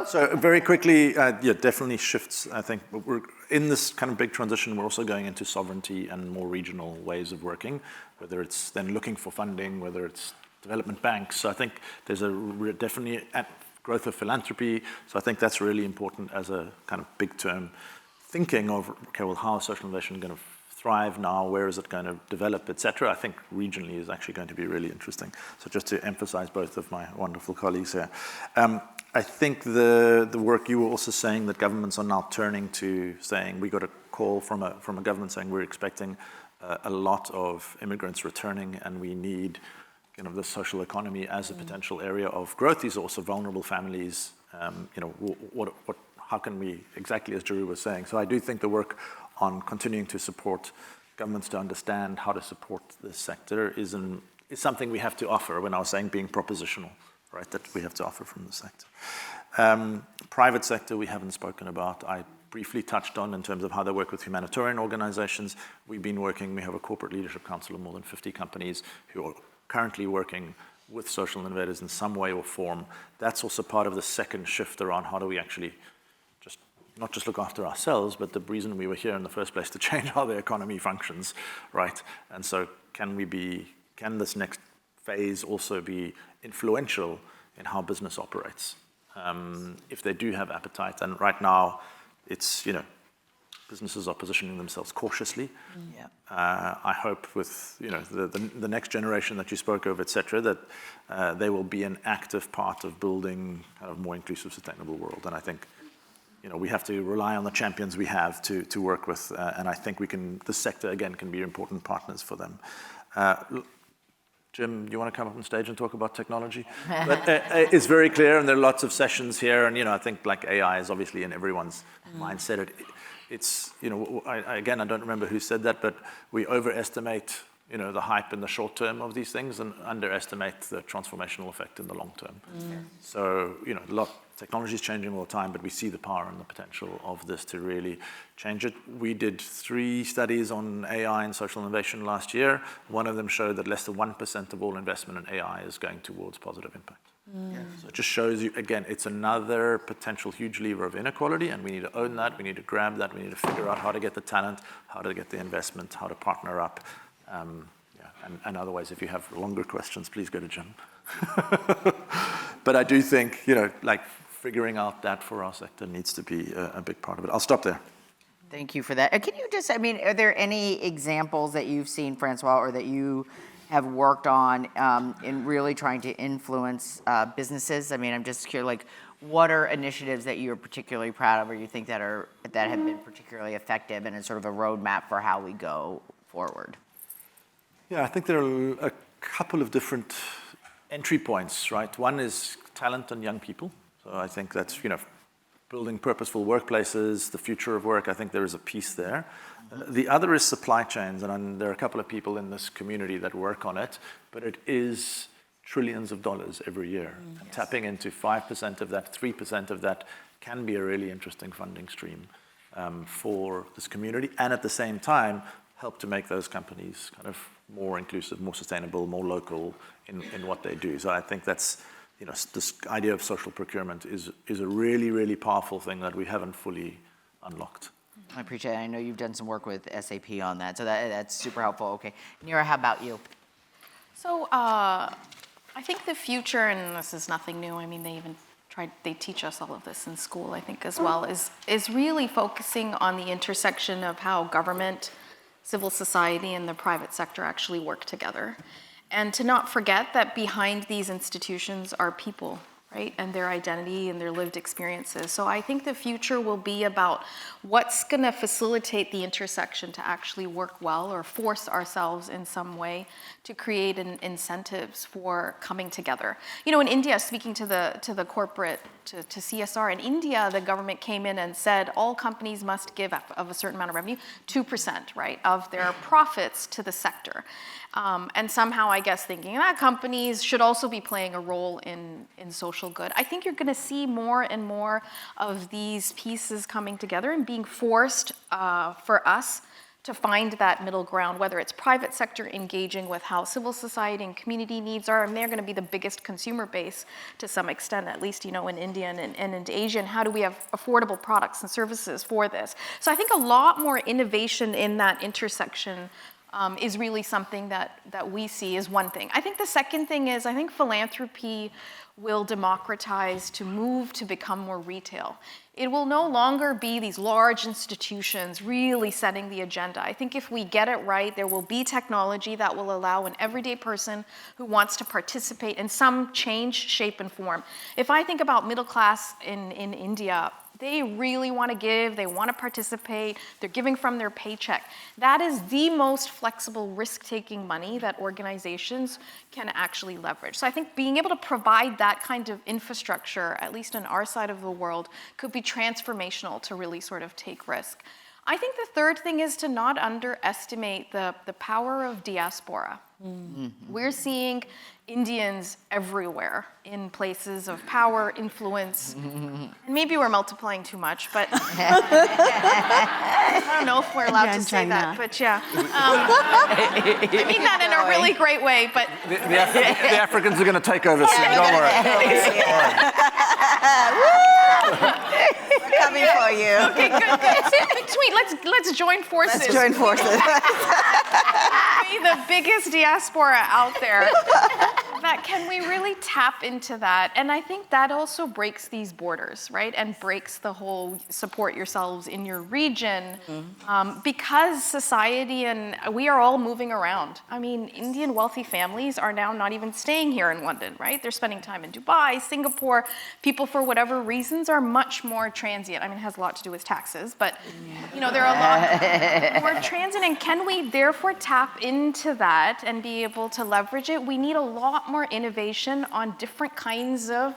So very quickly, definitely shifts. I think we're in this kind of big transition. We're also going into sovereignty and more regional ways of working, whether it's then looking for funding, whether it's development banks. So I think there's definitely growth of philanthropy. So I think that's really important as a kind of big term thinking of, okay, well, how is social innovation going to thrive now? Where is it going to develop, et cetera? I think regionally is actually going to be really interesting. So just to emphasize both of my wonderful colleagues here. I think the work you were also saying that governments are now turning to saying, we got a call from a government saying we're expecting a lot of immigrants returning and we need the social economy as a potential area of growth. These are also vulnerable families. How can we, exactly as Jeroo was saying. So I do think the work on continuing to support governments to understand how to support this sector is something we have to offer, when I was saying being propositional, right, that we have to offer from the sector. Private sector we haven't spoken about. I briefly touched on in terms of how they work with humanitarian organizations. We have a corporate leadership council of more than 50 companies who are currently working with social innovators in some way or form. That's also part of the second shift around how do we actually not just look after ourselves, but the reason we were here in the first place, to change how the economy functions, right? And so can this next phase also be influential in how business operates? If they do have appetite, and right now it's, businesses are positioning themselves cautiously. Yeah. I hope with, the next generation that you spoke of, et cetera, that they will be an active part of building kind of more inclusive, sustainable world. And I think, we have to rely on the champions we have to work with, and I think this sector, again, can be important partners for them. Jim, you want to come up on stage and talk about technology? But it's very clear, and there are lots of sessions here, and, I think like AI is obviously in everyone's mindset. It's, I don't remember who said that, but we overestimate, the hype in the short term of these things and underestimate the transformational effect in the long term. So, technology is changing all the time, but we see the power and the potential of this to really change it. We did 3 studies on AI and social innovation last year. One of them showed that less than 1% of all investment in AI is going towards positive impact. So it just shows you, again, it's another potential huge lever of inequality, and we need to own that, we need to grab that, we need to figure out how to get the talent, how to get the investment, how to partner up. And otherwise, if you have longer questions, please go to Jim. But I do think, like figuring out that for our sector needs to be a big part of it. I'll stop there. Thank you for that. Can you just, are there any examples that you've seen, François, or that you have worked on in really trying to influence businesses? I'm just curious, like, what are initiatives that you're particularly proud of, or you think that have been particularly effective, and it's sort of a roadmap for how we go forward? Yeah, I think there are a couple of different entry points, right? One is talent and young people. So I think that's, building purposeful workplaces, the future of work. I think there is a piece there. The other is supply chains, and there are a couple of people in this community that work on it, but it is trillions of dollars every year. And tapping into 5% of that, 3% of that can be a really interesting funding stream for this community, and at the same time, help to make those companies kind of more inclusive, more sustainable, more local in what they do. So I think that's, this idea of social procurement is a really, really powerful thing that we haven't fully unlocked. I appreciate it. I know you've done some work with SAP on that, so that's super helpful. Okay, Neera, how about you? So I think the future, and this is nothing new, they teach us all of this in school, I think, as well, is really focusing on the intersection of how government, civil society, and the private sector actually work together. And to not forget that behind these institutions are people, right? And their identity and their lived experiences. So I think the future will be about what's going to facilitate the intersection to actually work well, or force ourselves in some way to create incentives for coming together. In India, speaking to the corporate, to CSR, in India, the government came in and said all companies must give up of a certain amount of revenue, 2%, right, of their profits to the sector. And somehow, I guess, thinking that companies should also be playing a role in social good. I think you're going to see more and more of these pieces coming together and being forced for us to find that middle ground, whether it's private sector engaging with how civil society and community needs are, and they're going to be the biggest consumer base to some extent, at least, in India and in Asia, and how do we have affordable products and services for this? So I think a lot more innovation in that intersection is really something that we see is one thing. I think the second thing is, I think philanthropy will democratize to move to become more retail. It will no longer be these large institutions really setting the agenda. I think if we get it right, there will be technology that will allow an everyday person who wants to participate in some change, shape, and form. If I think about middle class in India, they really want to give, they want to participate, they're giving from their paycheck. That is the most flexible, risk-taking money that organizations can actually leverage. So I think being able to provide that kind of infrastructure, at least in our side of the world, could be transformational to really sort of take risk. I think the third thing is to not underestimate the power of diaspora. Mm-hmm. We're seeing Indians everywhere in places of power, influence, and maybe we're multiplying too much, but I don't know if we're allowed to say that, but yeah. I mean that in a really great way, but... The Africans are going to take over soon, don't worry. We're coming for you. Okay, good. Sweet, let's join forces. Let's join forces. Be the biggest diaspora out there. That can we really tap into that? And I think that also breaks these borders, right? And breaks the whole support yourselves in your region, because society and we are all moving around. I mean, Indian wealthy families are now not even staying here in London, right? They're spending time in Dubai, Singapore. People, for whatever reasons, are much more transient. I mean, it has a lot to do with taxes, but there are a lot more transient. And can we therefore tap into that and be able to leverage it? We need a lot more innovation on different kinds of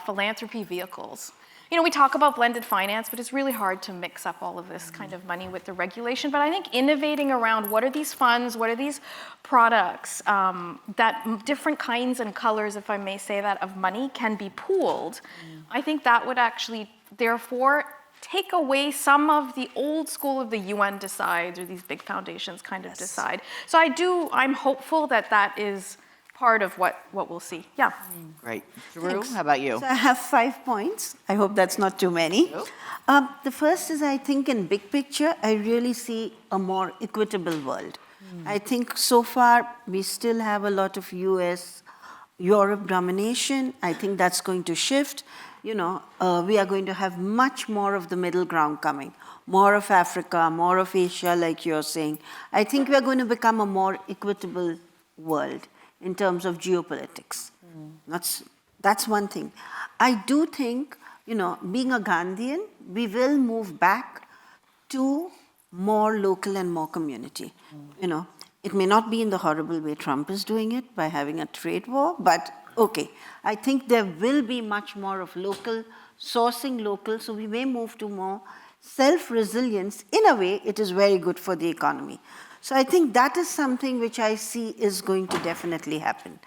philanthropy vehicles. We talk about blended finance, but it's really hard to mix up all of this kind of money with the regulation. But I think innovating around what are these funds, what are these products, that different kinds and colors, if I may say that, of money can be pooled. I think that would actually, therefore, take away some of the old school of the UN decides, or these big foundations kind of decide. So I'm hopeful that is part of what we'll see. Yeah. Great. Jeroo, how about you? So I have 5 points. I hope that's not too many. Nope. The first is, I think in big picture, I really see a more equitable world. I think so far we still have a lot of US, Europe domination. I think that's going to shift. We are going to have much more of the middle ground coming, more of Africa, more of Asia, like you're saying. I think we're going to become a more equitable world in terms of geopolitics. That's one thing. I do think, being a Gandhian, we will move back to more local and more community. It may not be in the horrible way Trump is doing it by having a trade war, but okay. I think there will be much more of local, sourcing local, so we may move to more self-resilience. In a way, it is very good for the economy. So I think that is something which I see is going to definitely happen.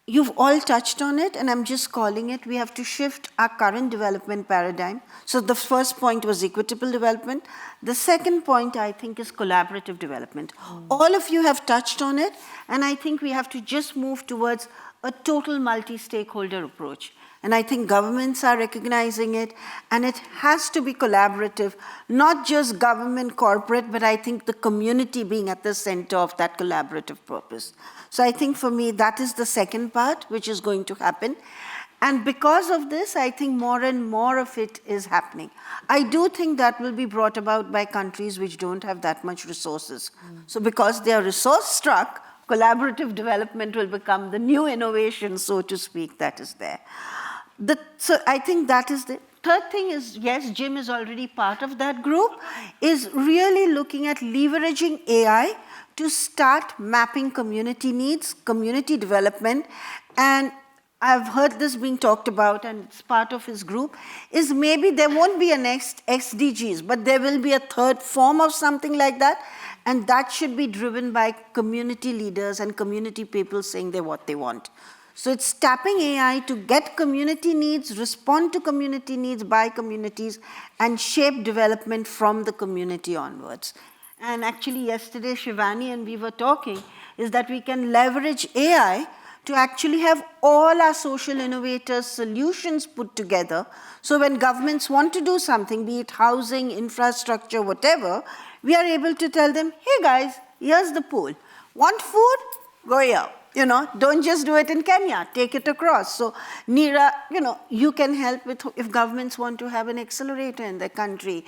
You've all touched on it, and I'm just calling it, we have to shift our current development paradigm. So the first point was equitable development. The second point, I think, is collaborative development. All of you have touched on it, and I think we have to just move towards a total multi-stakeholder approach. And I think governments are recognizing it, and it has to be collaborative, not just government, corporate, but I think the community being at the center of that collaborative purpose. So I think for me, that is the second part, which is going to happen. And because of this, I think more and more of it is happening. I do think that will be brought about by countries which don't have that much resources. So because they are resource-struck, collaborative development will become the new innovation, so to speak, that is there. So I think that is the third thing is, yes, Jim is already part of that group, is really looking at leveraging AI to start mapping community needs, community development, and I've heard this being talked about, and it's part of his group, is maybe there won't be a next SDGs, but there will be a third form of something like that, and that should be driven by community leaders and community people saying what they want. So it's tapping AI to get community needs, respond to community needs by communities, and shape development from the community onwards. And actually yesterday, Shivani and we were talking, is that we can leverage AI to actually have all our social innovators' solutions put together. So when governments want to do something, be it housing, infrastructure, whatever, we are able to tell them, hey guys, here's the pool. Want food? Go here. Don't just do it in Kenya, take it across. So Neera, you can help with if governments want to have an accelerator in their country.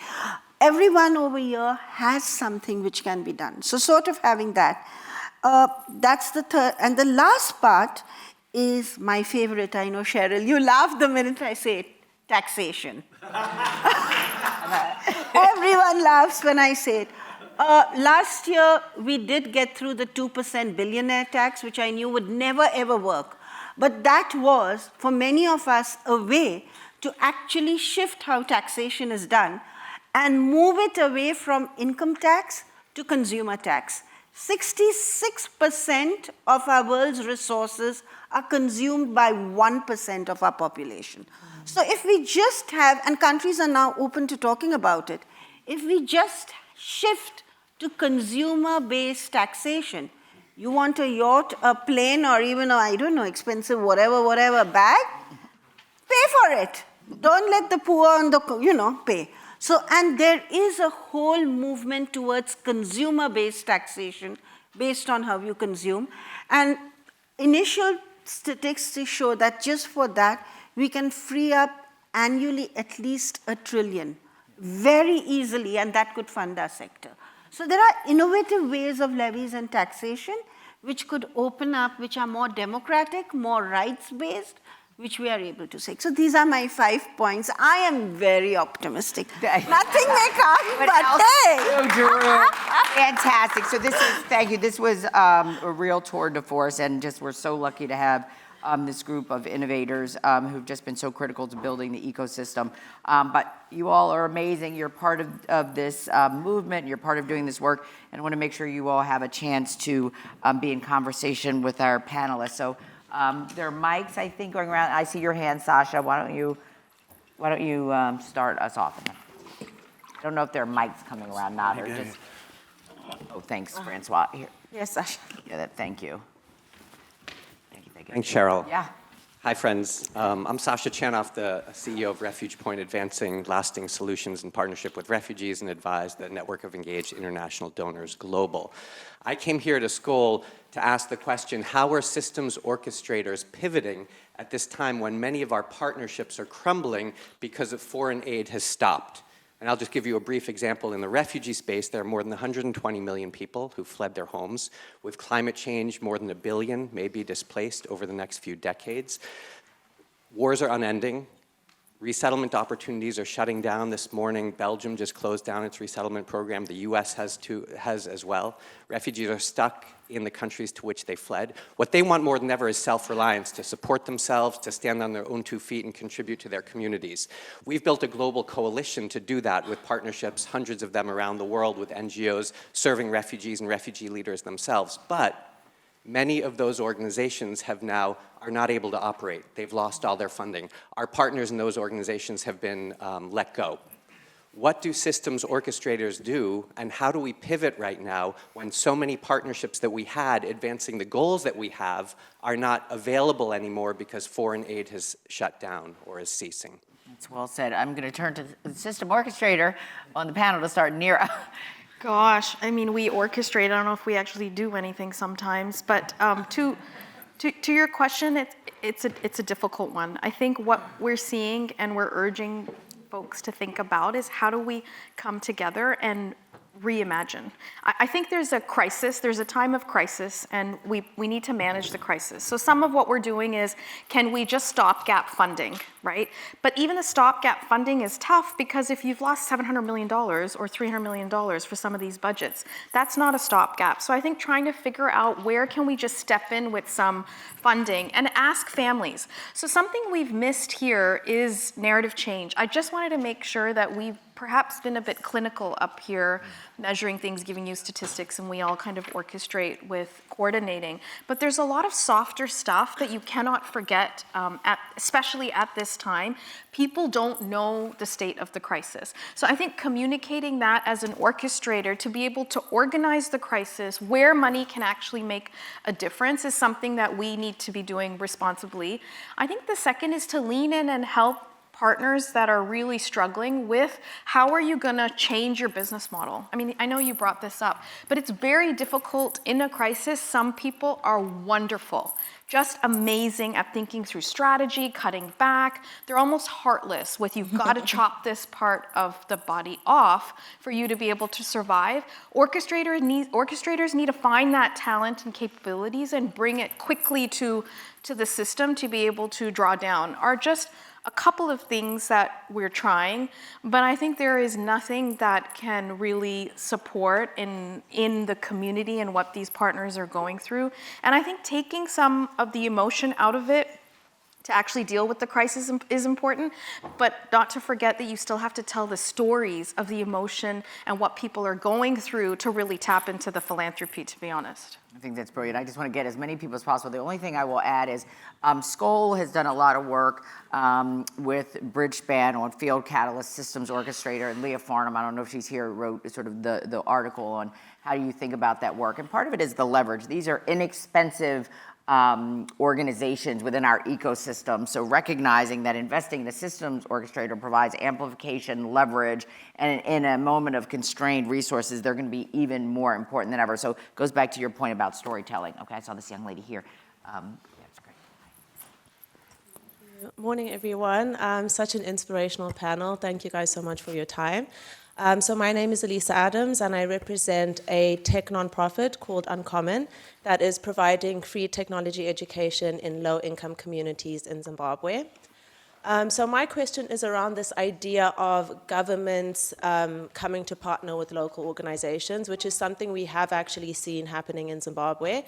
Everyone over here has something which can be done. So sort of having that. That's the third. And the last part is my favorite. I know, Cheryl, you laugh the minute I say it, taxation. Everyone laughs when I say it. Last year, we did get through the 2% billionaire tax, which I knew would never, ever work. But that was, for many of us, a way to actually shift how taxation is done and move it away from income tax to consumer tax. 66% of our world's resources are consumed by 1% of our population. So if we just have, and countries are now open to talking about it, if we just shift to consumer-based taxation, you want a yacht, a plane, or even expensive whatever bag, pay for it. Don't let the poor and the, pay. So, and there is a whole movement towards consumer-based taxation based on how you consume. And initial statistics show that just for that, we can free up annually at least $1 trillion very easily, and that could fund our sector. So there are innovative ways of levies and taxation which could open up, which are more democratic, more rights-based, which we are able to say. So these are my 5 points. I am very optimistic. Nothing may come, but hey! Jeroo, fantastic. So thank you. This was a real tour de force, and we're so lucky to have this group of innovators who've just been so critical to building the ecosystem. But you all are amazing. You're part of this movement. You're part of doing this work. And I want to make sure you all have a chance to be in conversation with our panelists. So there are mics, I think, going around. I see your hand, Sasha. Why don't you start us off? I don't know if there are mics coming around now. Or just, oh, thanks, François. Here. Yes, Sasha. Yeah, thank you. Thanks, Cheryl. Yeah. Hi, friends. I'm Sasha Chanoff, the CEO of Refuge Point, advancing lasting solutions in partnership with refugees and advise the network of engaged international donors global. I came here to Skoll to ask the question, how are systems orchestrators pivoting at this time when many of our partnerships are crumbling because of foreign aid has stopped? And I'll just give you a brief example. In the refugee space, there are more than 120 million people who fled their homes. With climate change, more than 1 billion may be displaced over the next few decades. Wars are unending. Resettlement opportunities are shutting down. This morning, Belgium just closed down its resettlement program. The US has as well. Refugees are stuck in the countries to which they fled. What they want more than ever is self-reliance, to support themselves, to stand on their own 2 feet and contribute to their communities. We've built a global coalition to do that with partnerships, hundreds of them around the world, with NGOs serving refugees and refugee leaders themselves. But many of those organizations are not able to operate. They've lost all their funding. Our partners in those organizations have been let go. What do systems orchestrators do, and how do we pivot right now when so many partnerships that we had advancing the goals that we have are not available anymore because foreign aid has shut down or is ceasing? That's well said. I'm going to turn to the system orchestrator on the panel to start. Neera. Gosh, I mean, we orchestrate. I don't know if we actually do anything sometimes, but to your question, it's a difficult one. I think what we're seeing and we're urging folks to think about is how do we come together and reimagine. I think there's a crisis, there's a time of crisis, and we need to manage the crisis. So some of what we're doing is, can we just stopgap funding, right? But even the stopgap funding is tough because if you've lost $700 million or $300 million for some of these budgets, that's not a stopgap. So I think trying to figure out where can we just step in with some funding and ask families. So something we've missed here is narrative change. I just wanted to make sure that we've perhaps been a bit clinical up here, measuring things, giving you statistics, and we all kind of orchestrate with coordinating. But there's a lot of softer stuff that you cannot forget, especially at this time. People don't know the state of the crisis. So I think communicating that as an orchestrator to be able to organize the crisis where money can actually make a difference is something that we need to be doing responsibly. I think the second is to lean in and help partners that are really struggling with how are you going to change your business model? I mean, I know you brought this up, but it's very difficult in a crisis. Some people are wonderful, just amazing at thinking through strategy, cutting back. They're almost heartless with you've got to chop this part of the body off for you to be able to survive. Orchestrators need to find that talent and capabilities and bring it quickly to the system to be able to draw down. Are just a couple of things that we're trying, but I think there is nothing that can really support in the community and what these partners are going through. And I think taking some of the emotion out of it to actually deal with the crisis is important, but not to forget that you still have to tell the stories of the emotion and what people are going through to really tap into the philanthropy, to be honest. I think that's brilliant. I just want to get as many people as possible. The only thing I will add is Skoll has done a lot of work with Bridgespan on Field Catalyst Systems Orchestrator, and Leah Farnham, I don't know if she's here, wrote sort of the article on how do you think about that work. And part of it is the leverage. These are inexpensive organizations within our ecosystem. So recognizing that investing in a systems orchestrator provides amplification, leverage, and in a moment of constrained resources, they're going to be even more important than ever. So it goes back to your point about storytelling. Okay, I saw this young lady here. That's great. Morning, everyone. Such an inspirational panel. Thank you guys so much for your time. So my name is Elisa Adams, and I represent a tech nonprofit called Uncommon that is providing free technology education in low-income communities in Zimbabwe. So my question is around this idea of governments coming to partner with local organizations, which is something we have actually seen happening in Zimbabwe.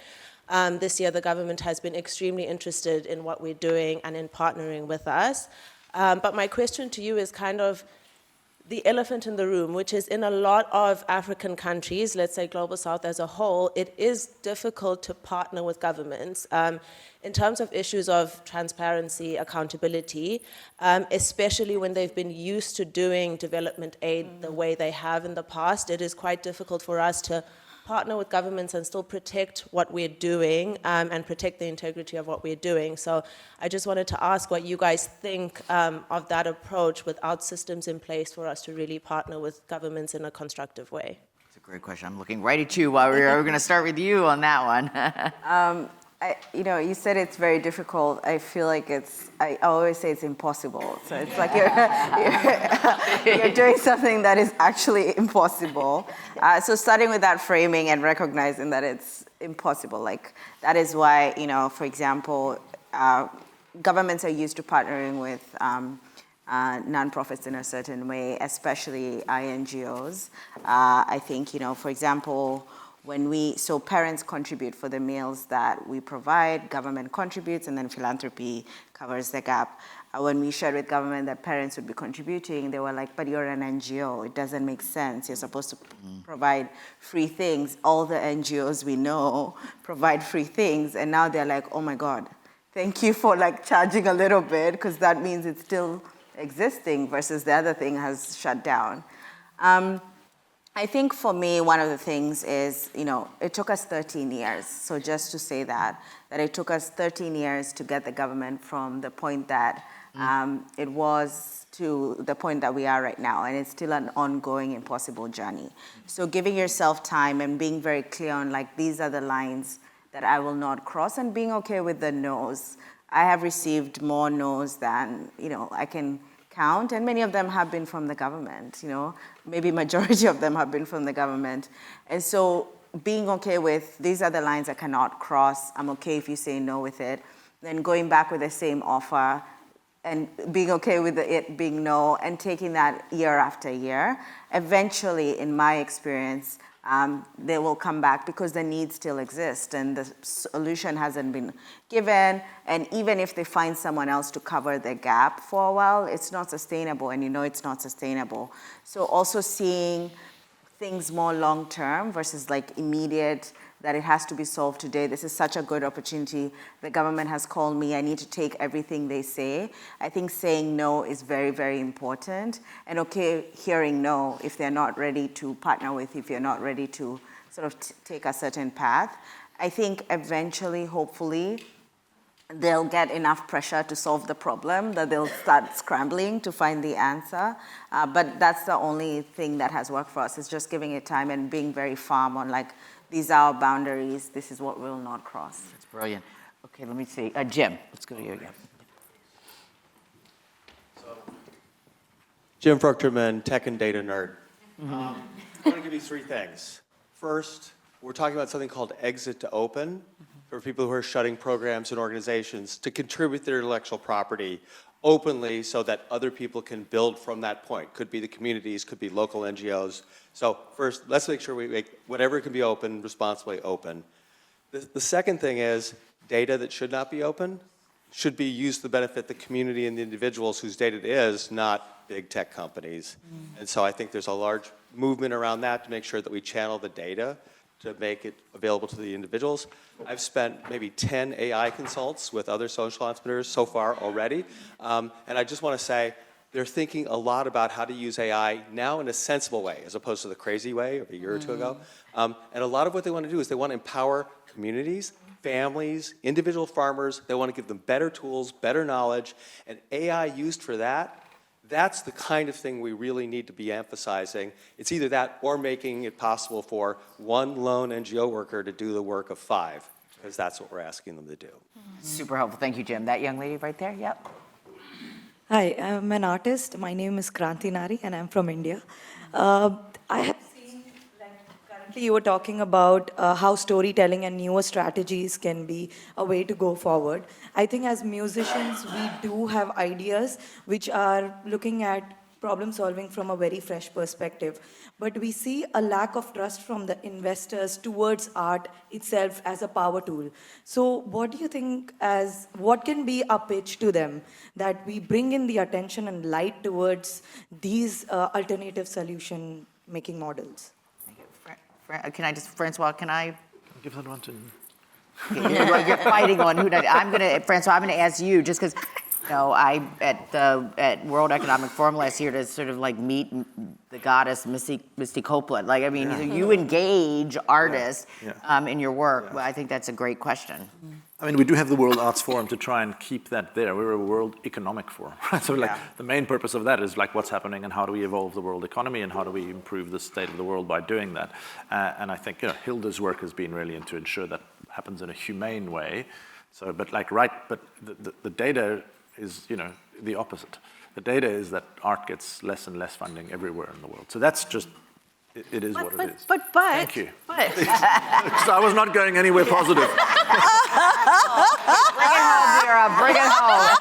This year, the government has been extremely interested in what we're doing and in partnering with us. But my question to you is kind of the elephant in the room, which is in a lot of African countries, let's say Global South as a whole, it is difficult to partner with governments in terms of issues of transparency, accountability, especially when they've been used to doing development aid the way they have in the past. It is quite difficult for us to partner with governments and still protect what we're doing and protect the integrity of what we're doing. So I just wanted to ask what you guys think of that approach without systems in place for us to really partner with governments in a constructive way. It's a great question. I'm looking right at you while we're going to start with you on that one. You said it's very difficult. I feel like I always say it's impossible. So it's like you're doing something that is actually impossible. So starting with that framing and recognizing that it's impossible, like that is why, for example, governments are used to partnering with nonprofits in a certain way, especially INGOs. I think, for example, so parents contribute for the meals that we provide, government contributes, and then philanthropy covers the gap. When we shared with government that parents would be contributing, they were like, but you're an NGO, it doesn't make sense. You're supposed to provide free things. All the NGOs we know provide free things, and now they're like, oh my God, thank you for charging a little bit, because that means it's still existing versus the other thing has shut down. I think for me, one of the things is, it took us 13 years. So just to say that it took us 13 years to get the government from the point that it was to the point that we are right now. And it's still an ongoing, impossible journey. So giving yourself time and being very clear on these are the lines that I will not cross, and being okay with the no's. I have received more no's than, I can count, and many of them have been from the government, maybe majority of them have been from the government. And so being okay with, these are the lines I cannot cross, I'm okay if you say no with it, then going back with the same offer and being okay with it being no, and taking that year after year. Eventually, in my experience, they will come back because the need still exists and the solution hasn't been given. And even if they find someone else to cover the gap for a while, it's not sustainable, and it's not sustainable. So also seeing things more long-term versus immediate, that it has to be solved today. This is such a good opportunity. The government has called me. I need to take everything they say. I think saying no is very, very important. And hearing no if they're not ready to partner with, if you're not ready to sort of take a certain path. I think eventually, hopefully, they'll get enough pressure to solve the problem that they'll start scrambling to find the answer. But that's the only thing that has worked for us, is just giving it time and being very firm on these are our boundaries, this is what we'll not cross. That's brilliant. Okay, let me see. Jim, let's go to you again. Jim Fruchterman, tech and data nerd. I want to give you three things. First, we're talking about something called exit to open for people who are shutting programs and organizations to contribute their intellectual property openly so that other people can build from that point. Could be the communities, could be local NGOs. So first, let's make sure we make whatever can be open, responsibly open. The second thing is data that should not be open should be used to benefit the community and the individuals whose data it is, not big tech companies. And so I think there's a large movement around that to make sure that we channel the data to make it available to the individuals. I've spent maybe 10 AI consults with other social entrepreneurs so far already. And I just want to say, they're thinking a lot about how to use AI now in a sensible way, as opposed to the crazy way of a year or two ago. And a lot of what they want to do is they want to empower communities, families, individual farmers. They want to give them better tools, better knowledge, and AI used for that. That's the kind of thing we really need to be emphasizing. It's either that or making it possible for one lone NGO worker to do the work of 5, because that's what we're asking them to do. Super helpful. Thank you, Jim. That young lady right there, yep. Hi, I'm an artist. My name is Kranti Nari, and I'm from India. I have seen, currently you were talking about how storytelling and newer strategies can be a way to go forward. I think as musicians, we do have ideas which are looking at problem solving from a very fresh perspective. But we see a lack of trust from the investors towards art itself as a power tool. So what do you think what can be a pitch to them that we bring in the attention and light towards these alternative solution making models? Francois, can I? Give that one to... You're fighting on who does. Francois, I'm going to ask you, just because at World Economic Forum last year to sort of like meet the goddess Misty Copeland. Like, I mean, you engage artists in your work. Well, I think that's a great question. I mean, we do have the World Arts Forum to try and keep that there. We're a World Economic Forum. So like the main purpose of that is like what's happening and how do we evolve the world economy and how do we improve the state of the world by doing that. And I think Hilda's work has been really to ensure that happens in a humane way. So, but the data is, the opposite. The data is that art gets less and less funding everywhere in the world. So that's just, it is what it is. But Thank you. So I was not going anywhere positive. Bring it home, Vera, bring it home.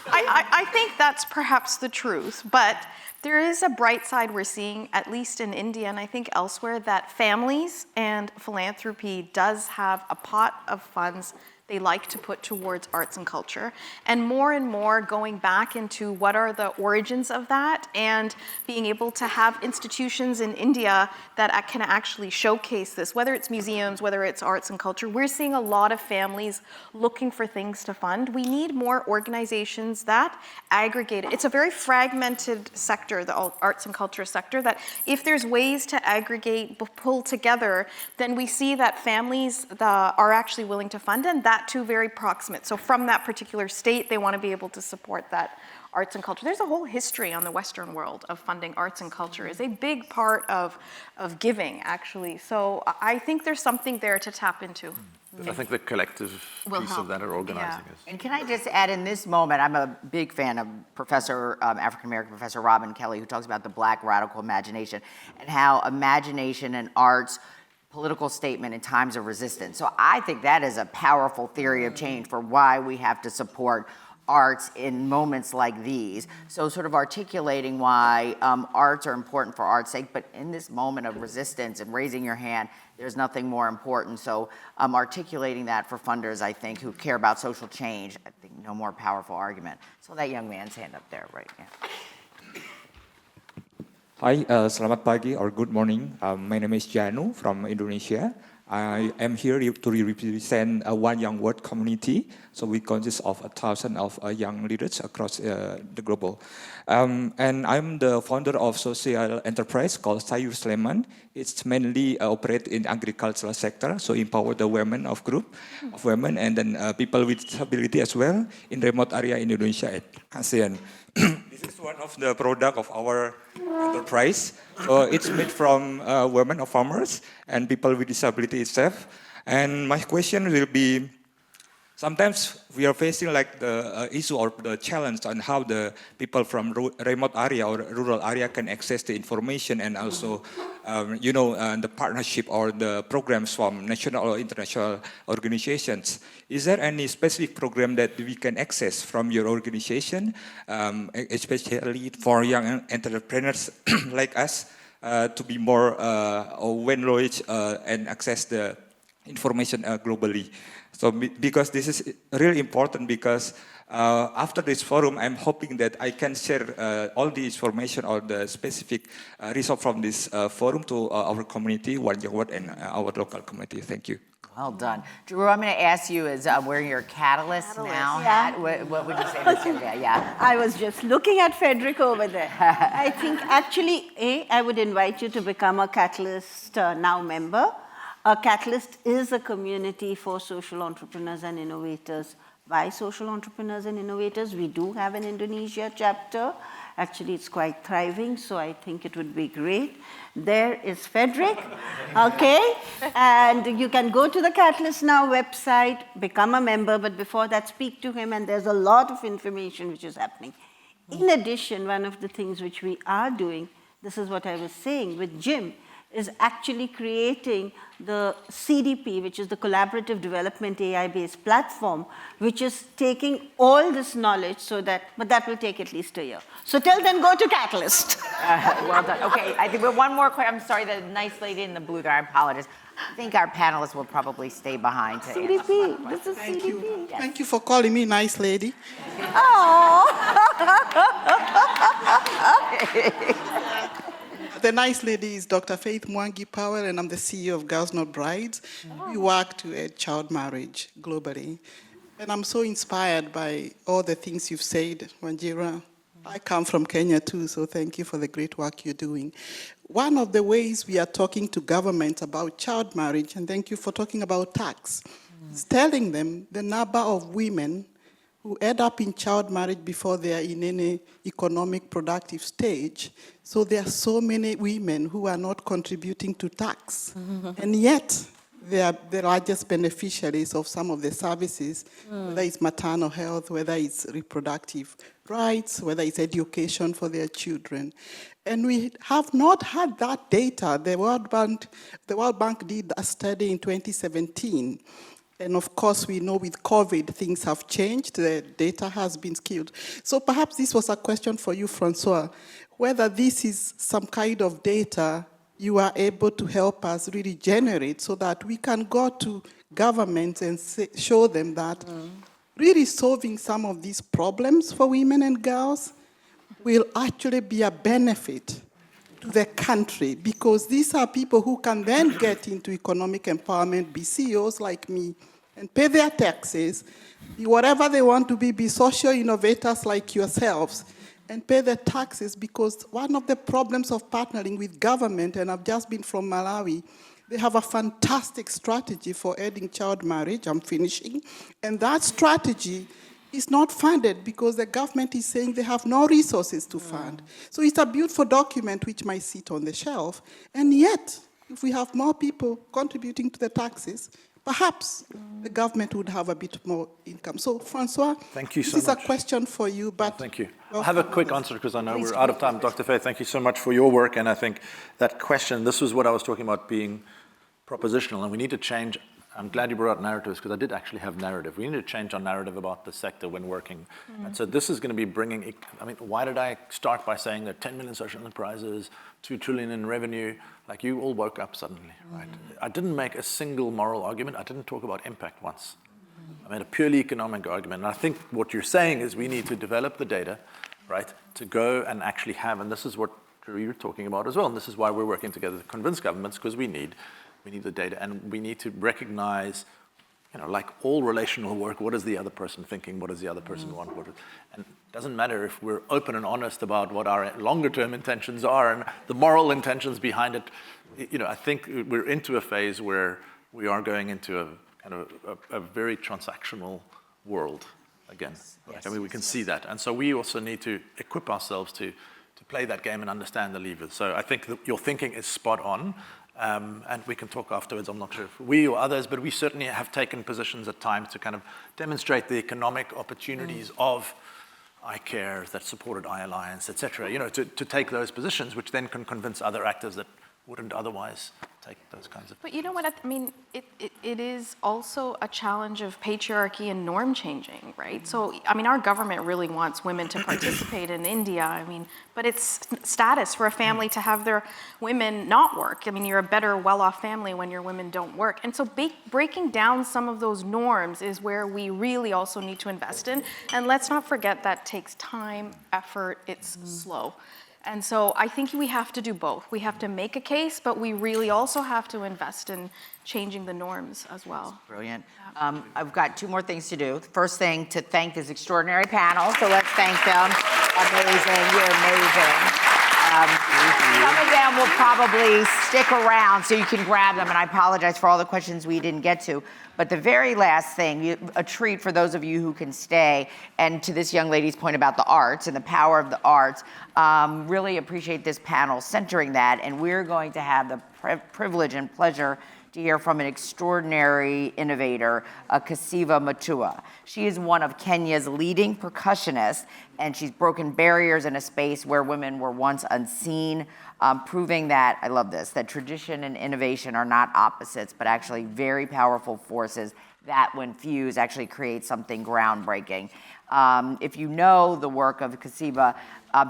I think that's perhaps the truth, but there is a bright side we're seeing, at least in India and I think elsewhere, that families and philanthropy does have a pot of funds they like to put towards arts and culture, and more going back into what are the origins of that, and being able to have institutions in India that can actually showcase this, whether it's museums, whether it's arts and culture. We're seeing a lot of families looking for things to fund. We need more organizations that aggregate it. It's a very fragmented sector, the arts and culture sector, that if there's ways to aggregate, pull together, then we see that families are actually willing to fund, and that too very proximate. So from that particular state, they want to be able to support that arts and culture. There's a whole history on the Western world of funding arts and culture. It's a big part of giving, actually. So I think there's something there to tap into. I think the collective piece of that are organizing is. And can I just add, in this moment, I'm a big fan of African-American Professor Robin Kelley, who talks about the Black radical imagination and how imagination and arts political statement in times of resistance. So I think that is a powerful theory of change for why we have to support arts in moments like these. So sort of articulating why arts are important for art's sake, but in this moment of resistance and raising your hand, there's nothing more important. So articulating that for funders, I think, who care about social change, I think no more powerful argument. So that young man's hand up there, right? Yeah. Hi, selamat pagi or good morning. My name is Janu from Indonesia. I am here to represent One Young World community. So we consist of 1,000 of young leaders across the global. And I'm the founder of social enterprise called Sayur Sleman. It's mainly operate in agricultural sector, so empower the women of group of women and then people with disability as well in remote area in Indonesia and ASEAN. This is one of the product of our enterprise. It's made from women of farmers and people with disability itself. And my question will be, sometimes we are facing like the issue or the challenge on how the people from remote area or rural area can access the information and also, the partnership or the programs from national or international organizations. Is there any specific program that we can access from your organization, especially for young entrepreneurs like us, to be more well knowledge and access the information globally? So because this is really important because after this forum, I'm hoping that I can share all the information or the specific result from this forum to our community, One Young World, and our local community. Thank you. Well done. Jeroo, I'm going to ask you, is wearing your Catalyst now hat, what would you say to that? Yeah. I was just looking at Frederick over there. I think actually, I would invite you to become a Catalyst Now member. Catalyst is a community for social entrepreneurs and innovators by social entrepreneurs and innovators. We do have an Indonesia chapter. Actually, it's quite thriving, so I think it would be great. There is Frederick, okay? And you can go to the Catalyst Now website, become a member, but before that, speak to him, and there's a lot of information which is happening. In addition, one of the things which we are doing, this is what I was saying with Jim, is actually creating the CDP, which is the Collaborative Development AI-based platform, which is taking all this knowledge but that will take at least a year. So till then, go to Catalyst. Well done. Okay, I think we have one more question. I'm sorry, the nice lady in the blue there, I apologize. I think our panelists will probably stay behind to CDP, this is Thank CDP. you. Yes. Thank you for calling me nice lady. Oh. The nice lady is Dr. Faith Mwangi Powell, and I'm the CEO of Girls Not Brides. We work to end child marriage globally. And I'm so inspired by all the things you've said, Wanjira. I come from Kenya too, so thank you for the great work you're doing. One of the ways we are talking to governments about child marriage, and thank you for talking about tax, is telling them the number of women who end up in child marriage before they are in any economic productive stage. So there are so many women who are not contributing to tax, and yet they are the largest beneficiaries of some of the services, whether it's maternal health, whether it's reproductive rights, whether it's education for their children. And we have not had that data. The World Bank did a study in 2017. And of course, we know with COVID, things have changed. The data has been skewed. So perhaps this was a question for you, François, whether this is some kind of data you are able to help us really generate so that we can go to governments and show them that really solving some of these problems for women and girls will actually be a benefit to the country, because these are people who can then get into economic empowerment, be CEOs like me, and pay their taxes, be whatever they want to be social innovators like yourselves, and pay their taxes, because one of the problems of partnering with government, and I've just been from Malawi, they have a fantastic strategy for ending child marriage, I'm finishing, and that strategy is not funded because the government is saying they have no resources to fund. So it's a beautiful document which might sit on the shelf, and yet, if we have more people contributing to the taxes, perhaps the government would have a bit more income. So, François, thank you so this is much. a question for you, but... Thank you. I'll have a quick answer because I know we're out of time. Dr. Faith, thank you so much for your work. And I think that question, this was what I was talking about being propositional, and we need to change. I'm glad you brought up narratives because I did actually have narrative. We need to change our narrative about the sector when working. And so this is going to be bringing, I mean, why did I start by saying that 10 million social enterprises, 2 trillion in revenue, like you all woke up suddenly, right? I didn't make a single moral argument. I didn't talk about impact once. I made a purely economic argument. And I think what you're saying is we need to develop the data, right, to go and actually have, and this is what you're talking about as well, and this is why we're working together to convince governments, because we need the data, and we need to recognize, you know, like all relational work, what is the other person thinking? What does the other person want? And it doesn't matter if we're open and honest about what our longer-term intentions are and the moral intentions behind it. You know, I think we're into a phase where we are going into a kind of a very transactional world again. Right? I mean, we can see that. And so we also need to equip ourselves to play that game and understand the levers. So I think that your thinking is spot on. And we can talk afterwards. I'm not sure if we or others, but we certainly have taken positions at times to kind of demonstrate the economic opportunities of iCare that supported iAlliance, et cetera, you know, to take those positions, which then can convince other actors that wouldn't otherwise take those kinds of... But you know what, I mean, it is also a challenge of patriarchy and norm changing, right? So, I mean, our government really wants women to participate in India, I mean, but it's status for a family to have their women not work. I mean, you're a better, well-off family when your women don't work. And so breaking down some of those norms is where we really also need to invest in. And let's not forget that takes time, effort, it's slow. And so I think we have to do both. We have to make a case, but we really also have to invest in changing the norms as well. Brilliant. I've got 2 more things to do. The first thing, to thank this extraordinary panel, so let's thank them. Amazing, you're amazing. Some of them will probably stick around so you can grab them, and I apologize for all the questions we didn't get to. But the very last thing, a treat for those of you who can stay, and to this young lady's point about the arts and the power of the arts, really appreciate this panel centering that, and we're going to have the privilege and pleasure to hear from an extraordinary innovator, Kasiva Mutua. She is one of Kenya's leading percussionists, and she's broken barriers in a space where women were once unseen, proving that, I love this, that tradition and innovation are not opposites, but actually very powerful forces that, when fused, actually create something groundbreaking. If you know the work of Kasiva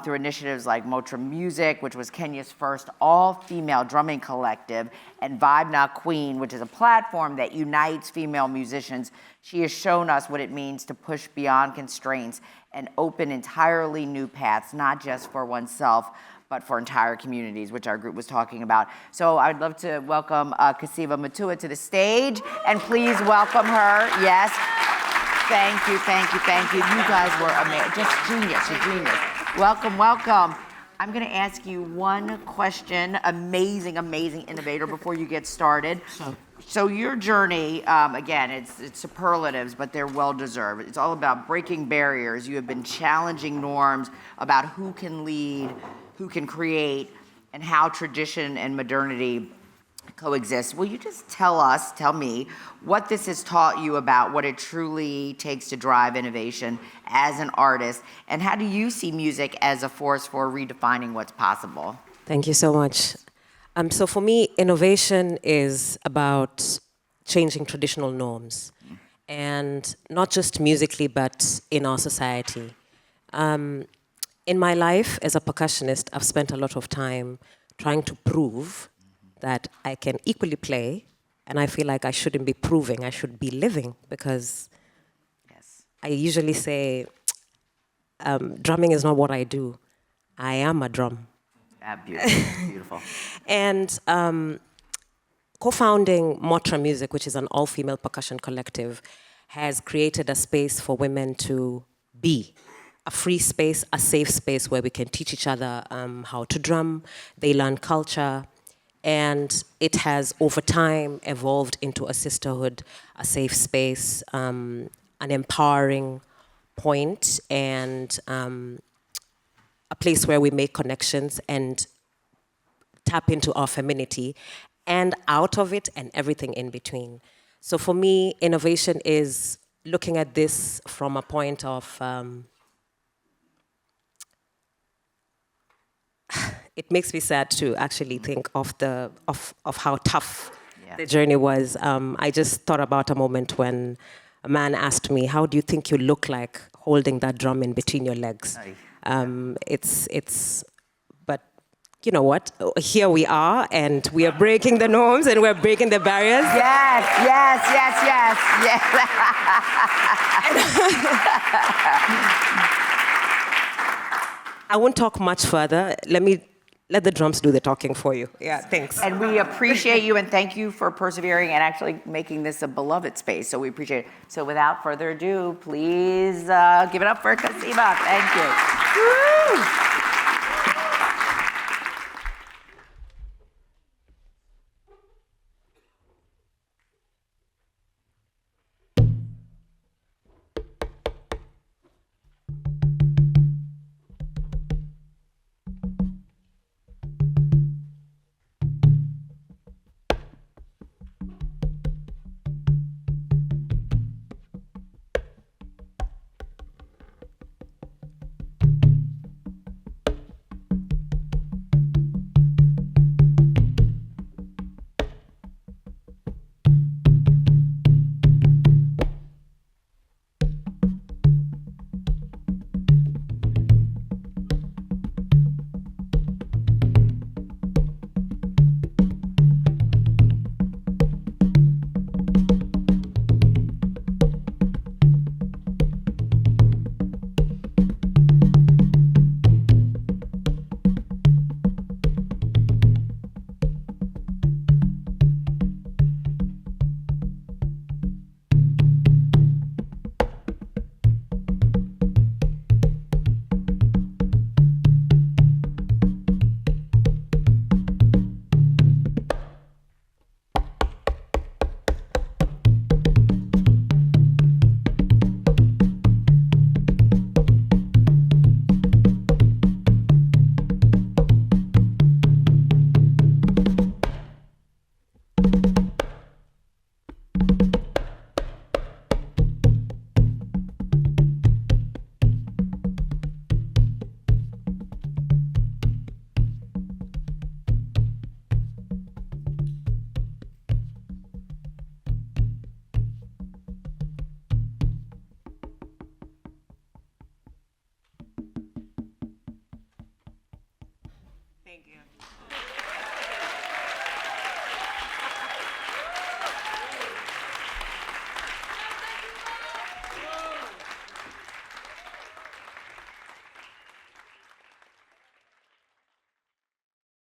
through initiatives like Motra Music, which was Kenya's first all-female drumming collective, and Vibe Not Queen, which is a platform that unites female musicians, she has shown us what it means to push beyond constraints and open entirely new paths, not just for oneself, but for entire communities, which our group was talking about. So I'd love to welcome Kasiva Mutua to the stage, and please welcome her, yes. Thank you, thank you, thank you. You guys were amazing, just genius, a genius. Welcome, welcome. I'm going to ask you one question, amazing, amazing innovator, before you get started. So your journey, again, it's superlatives, but they're well-deserved. It's all about breaking barriers. You have been challenging norms about who can lead, who can create, and how tradition and modernity coexist. Will you just tell me, what this has taught you about what it truly takes to drive innovation as an artist, and how do you see music as a force for redefining what's possible? Thank you so much. So for me, innovation is about changing traditional norms, and not just musically, but in our society. In my life as a percussionist, I've spent a lot of time trying to prove that I can equally play, and I feel like I shouldn't be proving, I should be living, because I usually say, drumming is not what I do, I am a drum. Beautiful, beautiful. And co-founding Motra Music, which is an all-female percussion collective, has created a space for women to be. A free space, a safe space where we can teach each other how to drum, they learn culture, and it has, over time, evolved into a sisterhood, a safe space, an empowering point, and a place where we make connections and tap into our femininity, and out of it, and everything in between. So for me, innovation is looking at this from a point of, it makes me sad to actually think of how tough the journey was. I just thought about a moment when a man asked me, "How do you think you look like holding that drum in between your legs?" But you know what? Here we are, and we are breaking the norms, and we're breaking the barriers. Yes, yes, yes, yes, yes. I won't talk much further. Let the drums do the talking for you. Yeah, thanks. And we appreciate you, and thank you for persevering and actually making this a beloved space. So we appreciate it. So without further ado, please give it up for Kasiva. Thank you. Woo!